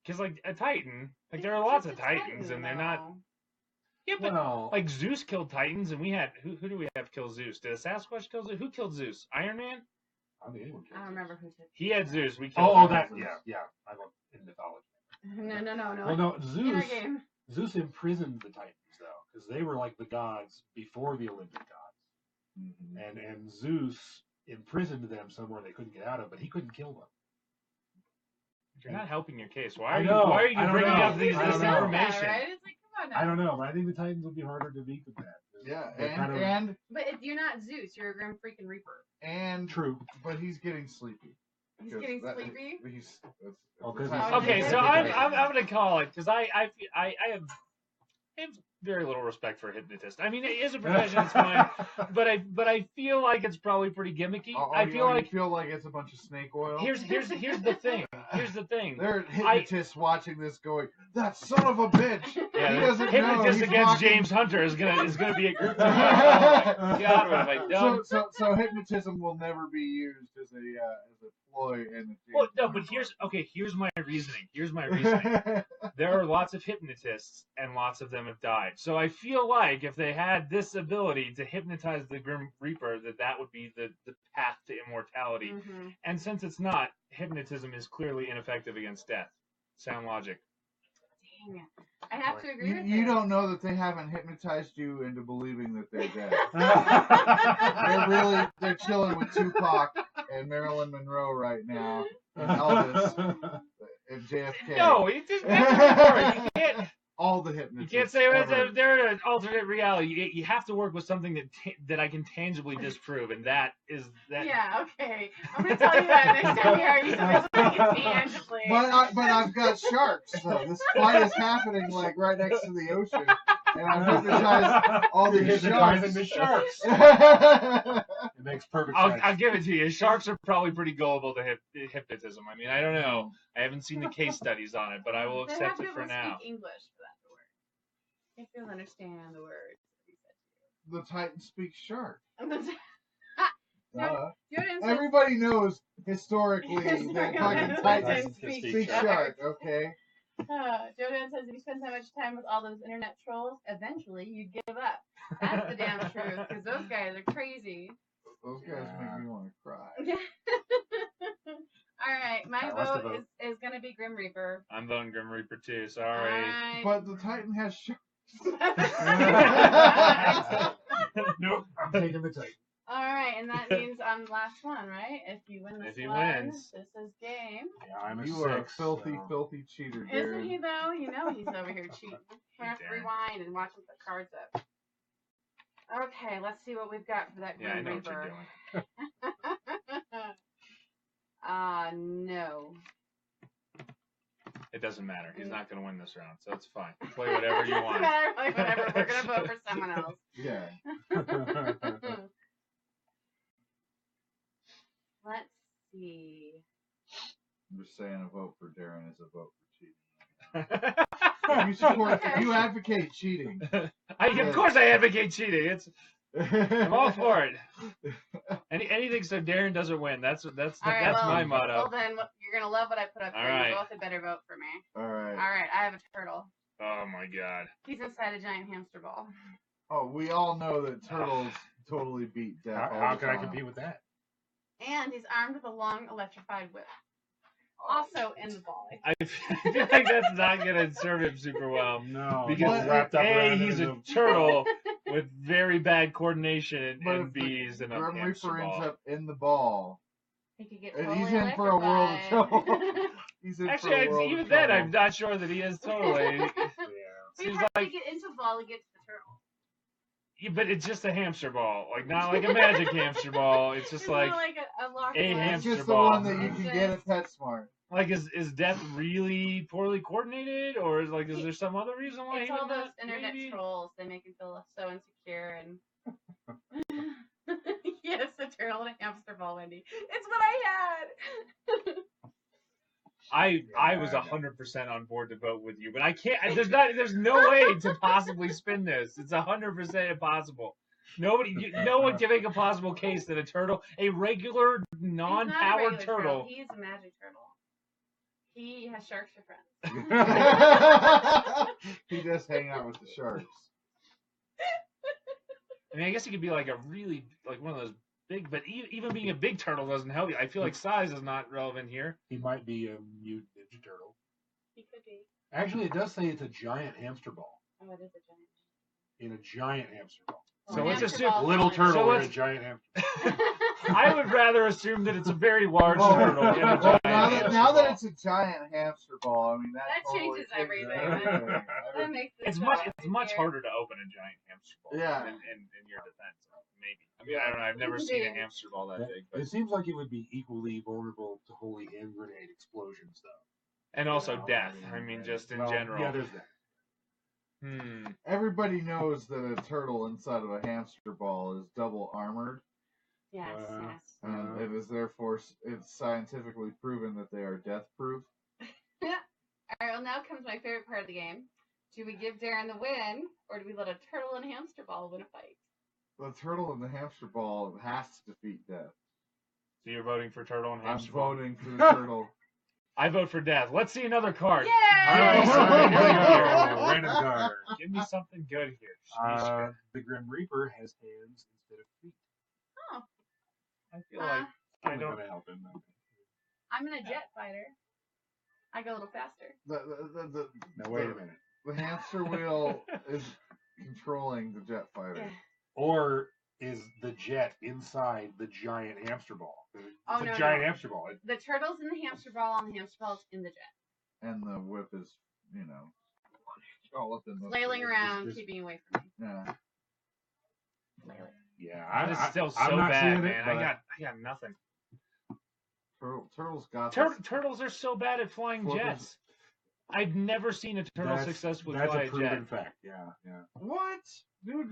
[SPEAKER 3] because like a Titan, like there are
[SPEAKER 4] It's
[SPEAKER 3] lots
[SPEAKER 4] just
[SPEAKER 3] of
[SPEAKER 4] a
[SPEAKER 3] Titans,
[SPEAKER 4] Titan,
[SPEAKER 3] and they're not.
[SPEAKER 4] though.
[SPEAKER 3] Yeah, but
[SPEAKER 1] Well,
[SPEAKER 3] like Zeus killed Titans, and we had who do we have kill Zeus? Did a Sasquatch kill Zeus? Who killed Zeus? Iron Man?
[SPEAKER 1] I don't think anyone
[SPEAKER 4] I don't remember who did.
[SPEAKER 3] He had Zeus. We killed.
[SPEAKER 1] Oh,
[SPEAKER 3] him.
[SPEAKER 1] that, yeah. I'm in mythology.
[SPEAKER 4] No.
[SPEAKER 1] Well, no,
[SPEAKER 4] In our
[SPEAKER 1] Zeus
[SPEAKER 4] game.
[SPEAKER 1] imprisoned the Titans, though, because they were like the gods before the Olympic gods.
[SPEAKER 2] Mhm.
[SPEAKER 1] And Zeus imprisoned them somewhere they couldn't get out of, but he couldn't kill them.
[SPEAKER 3] You're not helping your case. Why
[SPEAKER 1] I
[SPEAKER 3] are you?
[SPEAKER 1] know.
[SPEAKER 3] Why are
[SPEAKER 1] I
[SPEAKER 3] you
[SPEAKER 1] don't
[SPEAKER 3] bringing
[SPEAKER 1] know.
[SPEAKER 3] up this
[SPEAKER 1] I don't know.
[SPEAKER 3] information?
[SPEAKER 4] Right? It's like, come on now.
[SPEAKER 1] I don't know, but I think the Titans would be harder to beat than that.
[SPEAKER 2] Yeah.
[SPEAKER 1] They're kind of-
[SPEAKER 2] And
[SPEAKER 4] But you're not Zeus. You're a Grim freaking Reaper.
[SPEAKER 1] True.
[SPEAKER 2] but he's getting sleepy.
[SPEAKER 4] He's
[SPEAKER 2] Because
[SPEAKER 4] getting
[SPEAKER 2] that-
[SPEAKER 4] sleepy.
[SPEAKER 2] He's
[SPEAKER 1] Oh, 'cause
[SPEAKER 2] that's-
[SPEAKER 1] he's-
[SPEAKER 3] Okay, so
[SPEAKER 1] Okay.
[SPEAKER 3] I'm gonna call it because I have very little respect for a hypnotist. I mean, it is a profession, it's fine, but I feel like it's probably pretty gimmicky. I feel like
[SPEAKER 2] you feel like it's a bunch of snake oil.
[SPEAKER 3] here's the thing. Here's the thing.
[SPEAKER 2] There are hypnotists watching this going, that son of a bitch.
[SPEAKER 3] Yeah,
[SPEAKER 2] he doesn't know.
[SPEAKER 3] hypnotist
[SPEAKER 2] He's
[SPEAKER 3] against
[SPEAKER 2] walking-
[SPEAKER 3] James Hunter is gonna be a group. Oh my God, what have I done?
[SPEAKER 2] So hypnotism will never be used as a ploy in the
[SPEAKER 3] Well, no, but here's my reasoning. There are lots of hypnotists, and lots of them have died. So I feel like if they had this ability to hypnotize the Grim Reaper, that would be the path to immortality.
[SPEAKER 4] Mhm.
[SPEAKER 3] And since it's not, hypnotism is clearly ineffective against death. Sound logic.
[SPEAKER 4] Dang it. I have to agree with
[SPEAKER 2] You
[SPEAKER 4] it.
[SPEAKER 2] don't know that they haven't hypnotized you into believing that they're dead.
[SPEAKER 1] They're
[SPEAKER 2] They're chilling with Tupac and Marilyn Monroe right now, and Elvis and JFK.
[SPEAKER 3] No, it just you can't.
[SPEAKER 2] All the
[SPEAKER 3] You
[SPEAKER 2] hypnotists.
[SPEAKER 3] can't say
[SPEAKER 2] ever.
[SPEAKER 3] they're an alternate reality. You have to work with something that I can tangibly disprove, and that is that.
[SPEAKER 4] Yeah, okay. I'm gonna tell you that next time you argue something so I can tangibly.
[SPEAKER 2] But I've got sharks. So this fight is happening like right next to the ocean, and I've hypnotized all
[SPEAKER 1] You're
[SPEAKER 2] these
[SPEAKER 1] hypnotizing
[SPEAKER 2] sharks.
[SPEAKER 1] the sharks. It makes perfect sense.
[SPEAKER 3] I'll give it to you. Sharks are probably pretty gullible to hypnotism. I mean, I don't know. I haven't seen the case studies on it, but I will
[SPEAKER 4] They have
[SPEAKER 3] accept
[SPEAKER 4] to
[SPEAKER 3] it
[SPEAKER 4] be
[SPEAKER 3] for
[SPEAKER 4] able to
[SPEAKER 3] now.
[SPEAKER 4] speak English for that to work. If you'll understand the words.
[SPEAKER 2] The Titan speaks shark.
[SPEAKER 4] No, Jordan says-
[SPEAKER 2] Everybody knows historically that
[SPEAKER 4] Historically,
[SPEAKER 2] fucking
[SPEAKER 4] the
[SPEAKER 2] Titans
[SPEAKER 4] Titans
[SPEAKER 3] speak
[SPEAKER 2] speak
[SPEAKER 3] shark.
[SPEAKER 2] shark. Okay.
[SPEAKER 4] Jordan says if you spend so much time with all those internet trolls, eventually you'd give up. That's the damn truth, because those guys are crazy.
[SPEAKER 2] Those guys make me want to cry.
[SPEAKER 4] All right, my
[SPEAKER 1] Alright, what's the
[SPEAKER 4] vote is going to be Grim Reaper.
[SPEAKER 3] I'm voting Grim Reaper too.
[SPEAKER 4] All
[SPEAKER 3] Sorry.
[SPEAKER 4] right.
[SPEAKER 2] But the Titan has sharks.
[SPEAKER 1] Nope, I'm taking the Titan.
[SPEAKER 4] All right, and that means I'm the last one, right? If you win this
[SPEAKER 3] If he
[SPEAKER 4] one,
[SPEAKER 3] wins.
[SPEAKER 4] this is game.
[SPEAKER 1] Yeah, I'm a
[SPEAKER 2] You
[SPEAKER 1] 6.
[SPEAKER 2] are a filthy,
[SPEAKER 1] so-
[SPEAKER 2] filthy cheater,
[SPEAKER 4] Isn't
[SPEAKER 2] Darren.
[SPEAKER 4] he though? You know he's over here cheating. Have to
[SPEAKER 3] Darren.
[SPEAKER 4] rewind and watch him put cards up. Okay, let's see what we've got for that
[SPEAKER 3] Yeah, I
[SPEAKER 4] Grim
[SPEAKER 3] know what
[SPEAKER 4] Reaper.
[SPEAKER 3] you're doing.
[SPEAKER 4] No.
[SPEAKER 3] It doesn't matter. He's not going to win this round, so it's fine. Play whatever you
[SPEAKER 4] Doesn't
[SPEAKER 3] want.
[SPEAKER 4] matter, like whatever. We're gonna vote for someone else.
[SPEAKER 2] Yeah.
[SPEAKER 4] Let's see.
[SPEAKER 2] I'm just saying a vote for Darren is a vote for cheating. You support, you advocate cheating.
[SPEAKER 3] Of course I advocate cheating. I'm all for it. Anything so Darren doesn't win. That's
[SPEAKER 4] All right, well,
[SPEAKER 3] my motto.
[SPEAKER 4] Well, then you're gonna love what I put up
[SPEAKER 3] All
[SPEAKER 4] here.
[SPEAKER 3] right.
[SPEAKER 4] You both had better vote for me.
[SPEAKER 2] All right.
[SPEAKER 4] All right, I have a turtle.
[SPEAKER 3] Oh my god.
[SPEAKER 4] He's inside a giant hamster ball.
[SPEAKER 2] Oh, we all know that turtles totally beat death.
[SPEAKER 1] How can I compete with that?
[SPEAKER 4] And he's armed with a long electrified whip. Also in the ball.
[SPEAKER 3] I feel like that's not going to serve him super well.
[SPEAKER 1] No,
[SPEAKER 3] Because
[SPEAKER 1] it's wrapped up around
[SPEAKER 3] he's
[SPEAKER 1] it
[SPEAKER 3] a
[SPEAKER 1] in
[SPEAKER 3] turtle with very bad coordination
[SPEAKER 2] But
[SPEAKER 3] and
[SPEAKER 2] if the
[SPEAKER 3] B's and a
[SPEAKER 2] Grim
[SPEAKER 3] hamster
[SPEAKER 2] Reaper ends
[SPEAKER 3] ball.
[SPEAKER 2] up in the ball.
[SPEAKER 4] He could get
[SPEAKER 2] And
[SPEAKER 4] totally
[SPEAKER 2] he's in for a world of trouble.
[SPEAKER 4] electrified.
[SPEAKER 2] He's in
[SPEAKER 3] Actually,
[SPEAKER 2] for a world
[SPEAKER 3] even
[SPEAKER 2] of
[SPEAKER 3] then,
[SPEAKER 2] trouble.
[SPEAKER 3] I'm not sure that he is totally.
[SPEAKER 1] Yeah.
[SPEAKER 4] He
[SPEAKER 3] Seems
[SPEAKER 4] has
[SPEAKER 3] like,
[SPEAKER 4] to get into the ball to get to the turtle.
[SPEAKER 3] yeah, but it's just a hamster ball, like not like a magic hamster ball. It's just
[SPEAKER 4] It's
[SPEAKER 3] like,
[SPEAKER 4] not like a lock
[SPEAKER 3] a
[SPEAKER 4] one.
[SPEAKER 2] It's
[SPEAKER 3] hamster
[SPEAKER 2] just the
[SPEAKER 3] ball.
[SPEAKER 2] one that you can get at PetSmart.
[SPEAKER 3] like is Death really poorly coordinated, or is there some other reason why
[SPEAKER 4] It's
[SPEAKER 3] he
[SPEAKER 4] all
[SPEAKER 3] would
[SPEAKER 4] those
[SPEAKER 3] not?
[SPEAKER 4] internet
[SPEAKER 3] Maybe?
[SPEAKER 4] trolls. They make him feel so insecure and. Yes, a turtle and a hamster ball, Wendy. It's what I had.
[SPEAKER 3] I was 100% on board to vote with you, but I can't. There's no way to possibly spin this. It's 100% impossible. No one can make a possible case that a regular
[SPEAKER 4] He's
[SPEAKER 3] non-powered
[SPEAKER 4] not a regular
[SPEAKER 3] turtle.
[SPEAKER 4] He's a magic turtle. He has sharks for friends.
[SPEAKER 2] He does hang out with the sharks.
[SPEAKER 3] I mean, I guess he could be like one of those big, but even being a big turtle doesn't help you. I feel like size is not relevant here.
[SPEAKER 1] He might be a mutant Ninja Turtle.
[SPEAKER 4] He could be.
[SPEAKER 1] Actually, it does say it's a giant hamster ball.
[SPEAKER 4] Oh, it is a giant.
[SPEAKER 1] In a giant hamster ball.
[SPEAKER 3] So let's
[SPEAKER 4] hamster
[SPEAKER 3] assume-
[SPEAKER 4] ball's
[SPEAKER 1] Little
[SPEAKER 4] on it.
[SPEAKER 1] turtle
[SPEAKER 3] So
[SPEAKER 1] in a
[SPEAKER 3] let's-
[SPEAKER 1] giant hamster.
[SPEAKER 3] I would rather assume that it's a very large
[SPEAKER 2] Oh,
[SPEAKER 3] turtle in a
[SPEAKER 2] well,
[SPEAKER 3] giant
[SPEAKER 2] now
[SPEAKER 3] hamster
[SPEAKER 2] that
[SPEAKER 3] ball.
[SPEAKER 2] it's a giant hamster ball, I mean that totally
[SPEAKER 4] changes everything.
[SPEAKER 2] everything.
[SPEAKER 4] That makes this
[SPEAKER 3] It's
[SPEAKER 4] so
[SPEAKER 3] much
[SPEAKER 4] easier.
[SPEAKER 3] harder to open a giant hamster ball.
[SPEAKER 2] Yeah.
[SPEAKER 3] In your defense, maybe. I mean, I don't know. I've never seen a hamster ball that big, but
[SPEAKER 1] It seems like it would be equally vulnerable to holy hand grenade explosions, though.
[SPEAKER 3] and also
[SPEAKER 1] Well,
[SPEAKER 3] death. I mean, just in
[SPEAKER 1] well,
[SPEAKER 3] general.
[SPEAKER 1] Yeah, there's that.
[SPEAKER 2] Everybody knows that a turtle inside of a hamster ball is double armored,
[SPEAKER 4] Yes,
[SPEAKER 1] Uh,
[SPEAKER 4] yes.
[SPEAKER 2] and it is therefore it's scientifically proven that they are death proof.
[SPEAKER 4] All right, well, now comes my favorite part of the game. Do we give Darren the win, or do we let a turtle and a hamster ball win a fight?
[SPEAKER 2] The turtle in the hamster ball has to defeat death.
[SPEAKER 3] So you're voting for turtle and
[SPEAKER 2] I'm
[SPEAKER 3] hamster ball.
[SPEAKER 2] voting for the turtle.
[SPEAKER 3] I vote for death. Let's see another card.
[SPEAKER 4] Yay!
[SPEAKER 3] Give me something good here.
[SPEAKER 1] Random card.
[SPEAKER 3] Give me something good here. Sheesh.
[SPEAKER 1] The Grim Reaper has hands instead of feet.
[SPEAKER 4] Oh,
[SPEAKER 3] I feel like I
[SPEAKER 1] Kinda
[SPEAKER 3] don't.
[SPEAKER 1] gonna help him.
[SPEAKER 4] I'm in a jet fighter. I go a little faster.
[SPEAKER 1] Now wait a minute.
[SPEAKER 2] The hamster wheel is controlling the jet fighter.
[SPEAKER 4] Yeah.
[SPEAKER 1] Or is the jet inside the giant hamster ball? It's
[SPEAKER 4] Oh,
[SPEAKER 1] a
[SPEAKER 4] no,
[SPEAKER 1] giant
[SPEAKER 4] no.
[SPEAKER 1] hamster ball.
[SPEAKER 4] The turtle's in the hamster ball, and the hamster ball's in the jet.
[SPEAKER 2] And the whip is, all up in the
[SPEAKER 4] Flailing around,
[SPEAKER 1] this-
[SPEAKER 4] keeping away from me.
[SPEAKER 2] Yeah.
[SPEAKER 4] Flailing.
[SPEAKER 1] Yeah,
[SPEAKER 3] That is still
[SPEAKER 1] I'm
[SPEAKER 3] so
[SPEAKER 1] not
[SPEAKER 3] bad,
[SPEAKER 1] seeing
[SPEAKER 3] man.
[SPEAKER 1] it, but
[SPEAKER 3] I got nothing.
[SPEAKER 2] Turtles got this.
[SPEAKER 3] Turtles are so bad at flying
[SPEAKER 2] Well,
[SPEAKER 3] jets. I've never seen a turtle
[SPEAKER 1] that's
[SPEAKER 3] successfully
[SPEAKER 1] that's
[SPEAKER 3] fly
[SPEAKER 1] a
[SPEAKER 3] a
[SPEAKER 1] proven
[SPEAKER 3] jet.
[SPEAKER 1] fact. Yeah, yeah.
[SPEAKER 2] What? Dude,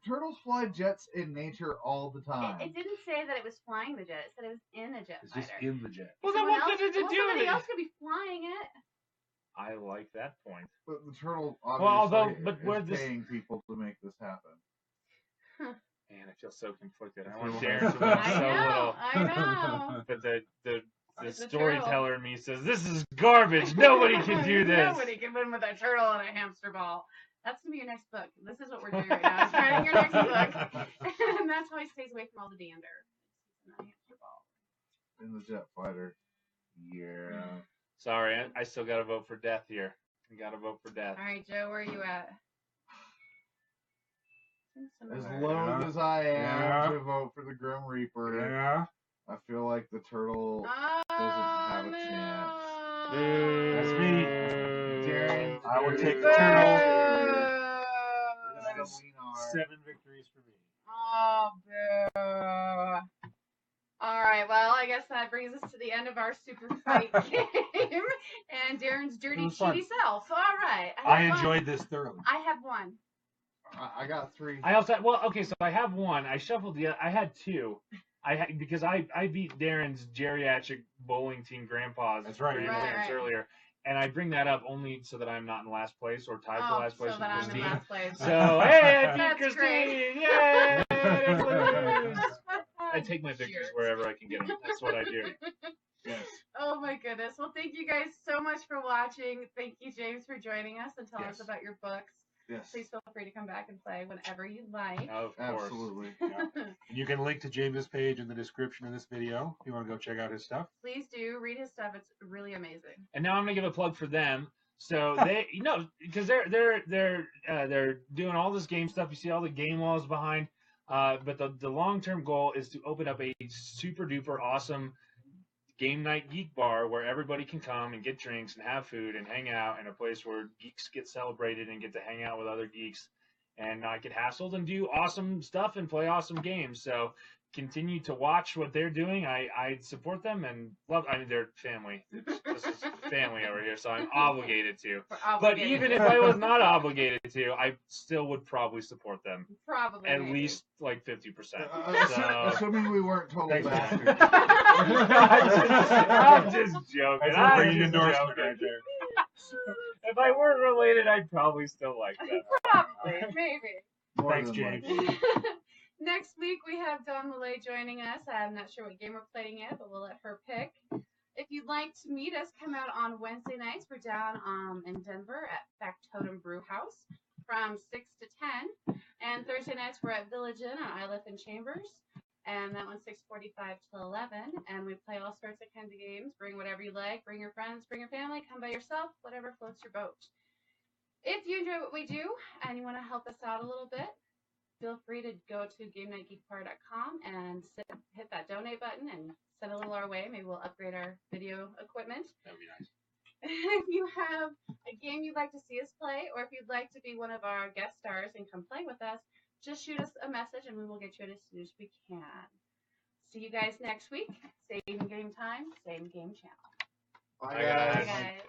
[SPEAKER 2] turtles fly jets in nature all the time.
[SPEAKER 4] It didn't say that it was flying the jet. It said it was in a jet
[SPEAKER 1] It's
[SPEAKER 4] fighter.
[SPEAKER 1] just in the jet.
[SPEAKER 3] Well, then
[SPEAKER 4] Someone
[SPEAKER 3] what
[SPEAKER 4] else,
[SPEAKER 3] did it do
[SPEAKER 4] somebody
[SPEAKER 3] with
[SPEAKER 4] else
[SPEAKER 3] it?
[SPEAKER 4] could be flying it.
[SPEAKER 3] I like that point.
[SPEAKER 2] But the turtle
[SPEAKER 3] although-
[SPEAKER 2] obviously
[SPEAKER 3] but where
[SPEAKER 2] is
[SPEAKER 3] this-
[SPEAKER 2] paying people to make this happen.
[SPEAKER 3] Man, I feel so conflicted. I
[SPEAKER 2] If
[SPEAKER 3] want
[SPEAKER 2] you
[SPEAKER 3] Darren
[SPEAKER 2] want-
[SPEAKER 3] to win
[SPEAKER 4] I
[SPEAKER 3] so
[SPEAKER 4] know,
[SPEAKER 3] little.
[SPEAKER 4] I know.
[SPEAKER 3] But the
[SPEAKER 4] It's a
[SPEAKER 3] storyteller in me says, this is garbage. Nobody can do this.
[SPEAKER 4] Nobody can win with a turtle and a hamster ball. That's gonna be your next book. This is what we're doing right now. Is writing your next book, and that's how he stays away from all the dander. Not a hamster ball.
[SPEAKER 2] In the jet fighter.
[SPEAKER 1] Yeah.
[SPEAKER 3] Sorry, I still got to vote for death here. I got to vote for death.
[SPEAKER 4] All right, Joe, where are you at?
[SPEAKER 2] As
[SPEAKER 4] Somewhere.
[SPEAKER 2] loath as I am
[SPEAKER 1] Yeah.
[SPEAKER 2] to vote for the Grim Reaper,
[SPEAKER 1] Yeah.
[SPEAKER 2] I feel like the turtle
[SPEAKER 4] Oh,
[SPEAKER 2] have a
[SPEAKER 4] no.
[SPEAKER 2] chance.
[SPEAKER 1] That's me.
[SPEAKER 2] Darren,
[SPEAKER 1] I would take the
[SPEAKER 4] Boo.
[SPEAKER 1] turtle.
[SPEAKER 2] That is Wienar.
[SPEAKER 1] 7 victories for me.
[SPEAKER 4] Oh, boo. All right, well, I guess that brings us to the end of our super fight game and Darren's dirty,
[SPEAKER 1] It was fun.
[SPEAKER 4] cheaty self. All right.
[SPEAKER 1] I
[SPEAKER 4] had one.
[SPEAKER 1] enjoyed this thoroughly.
[SPEAKER 4] I have one.
[SPEAKER 2] I got 3.
[SPEAKER 3] I also so I have one. I shuffled I had 2. Because I beat Darren's geriatric bowling team grandpa's
[SPEAKER 1] That's right.
[SPEAKER 3] grandparents
[SPEAKER 4] Right.
[SPEAKER 3] earlier, and I bring that up only so that I'm not in last place or tied for last place
[SPEAKER 4] so
[SPEAKER 3] with
[SPEAKER 4] that I'm in
[SPEAKER 3] Christine.
[SPEAKER 4] last place.
[SPEAKER 3] So hey, I beat
[SPEAKER 4] That's
[SPEAKER 3] Christine!
[SPEAKER 4] great.
[SPEAKER 3] Yay! Let's lose. I take my victories
[SPEAKER 4] Jerks.
[SPEAKER 3] wherever I can get them. That's what I do.
[SPEAKER 2] Yes.
[SPEAKER 4] Oh my goodness. Well, thank you guys so much for watching. Thank you, James, for joining us and telling us
[SPEAKER 1] Yes.
[SPEAKER 4] about your books.
[SPEAKER 2] Yes.
[SPEAKER 4] Please feel free to come back and play whenever you like.
[SPEAKER 3] Of course.
[SPEAKER 2] Absolutely.
[SPEAKER 1] And you can link to James's page in the description of this video if you want to go check out his stuff.
[SPEAKER 4] Please do read his stuff. It's really amazing.
[SPEAKER 3] And now I'm gonna give a plug for them. So they, because they're doing all this game stuff. You see all the game walls behind. But the long-term goal is to open up a super duper awesome Game Night Geek Bar where everybody can come and get drinks and have food and hang out, and a place where geeks get celebrated and get to hang out with other geeks and not get hassled and do awesome stuff and play awesome games. So continue to watch what they're doing. I support them and love. I mean, they're family. This is family over here, so I'm obligated to.
[SPEAKER 4] We're
[SPEAKER 3] But
[SPEAKER 4] obligated
[SPEAKER 3] even
[SPEAKER 4] to.
[SPEAKER 3] if I was not obligated to, I still would probably support them.
[SPEAKER 4] Probably.
[SPEAKER 3] At
[SPEAKER 4] maybe.
[SPEAKER 3] least like 50%.
[SPEAKER 2] Assuming we weren't total
[SPEAKER 1] Thanks,
[SPEAKER 2] bastards.
[SPEAKER 3] I'm just joking.
[SPEAKER 1] That's a
[SPEAKER 3] I'm
[SPEAKER 1] ringing
[SPEAKER 3] just
[SPEAKER 1] endorsement
[SPEAKER 3] joking.
[SPEAKER 1] right there.
[SPEAKER 3] If I weren't related, I'd probably still like them.
[SPEAKER 4] Probably. Maybe.
[SPEAKER 2] More
[SPEAKER 1] Thanks,
[SPEAKER 2] than
[SPEAKER 1] James.
[SPEAKER 2] likely.
[SPEAKER 4] Next week we have Dawn Millay joining us. I'm not sure what game we're playing yet, but we'll let her pick. If you'd like to meet us, come out on Wednesday nights. We're down in Denver at Factotum Brew House from 6 to 10. And Thursday nights we're at Village Inn on Iliff and Chambers. And that one's 6:45 till 11. And we play all sorts of kinds of games. Bring whatever you like. Bring your friends. Bring your family. Come by yourself. Whatever floats your boat. If you enjoy what we do and you want to help us out a little bit, feel free to go to GameKnightGeekBar.com and hit that donate button and send a little our way. Maybe we'll upgrade our video equipment.
[SPEAKER 1] That would be nice.
[SPEAKER 4] If you have a game you'd like to see us play, or if you'd like to be one of our guest stars and come play with us, just shoot us a message and we will get you it as soon as we can. See you guys next week. Same game time, same game channel.
[SPEAKER 2] Bye,
[SPEAKER 3] Bye,
[SPEAKER 2] guys.
[SPEAKER 4] Bye, guys.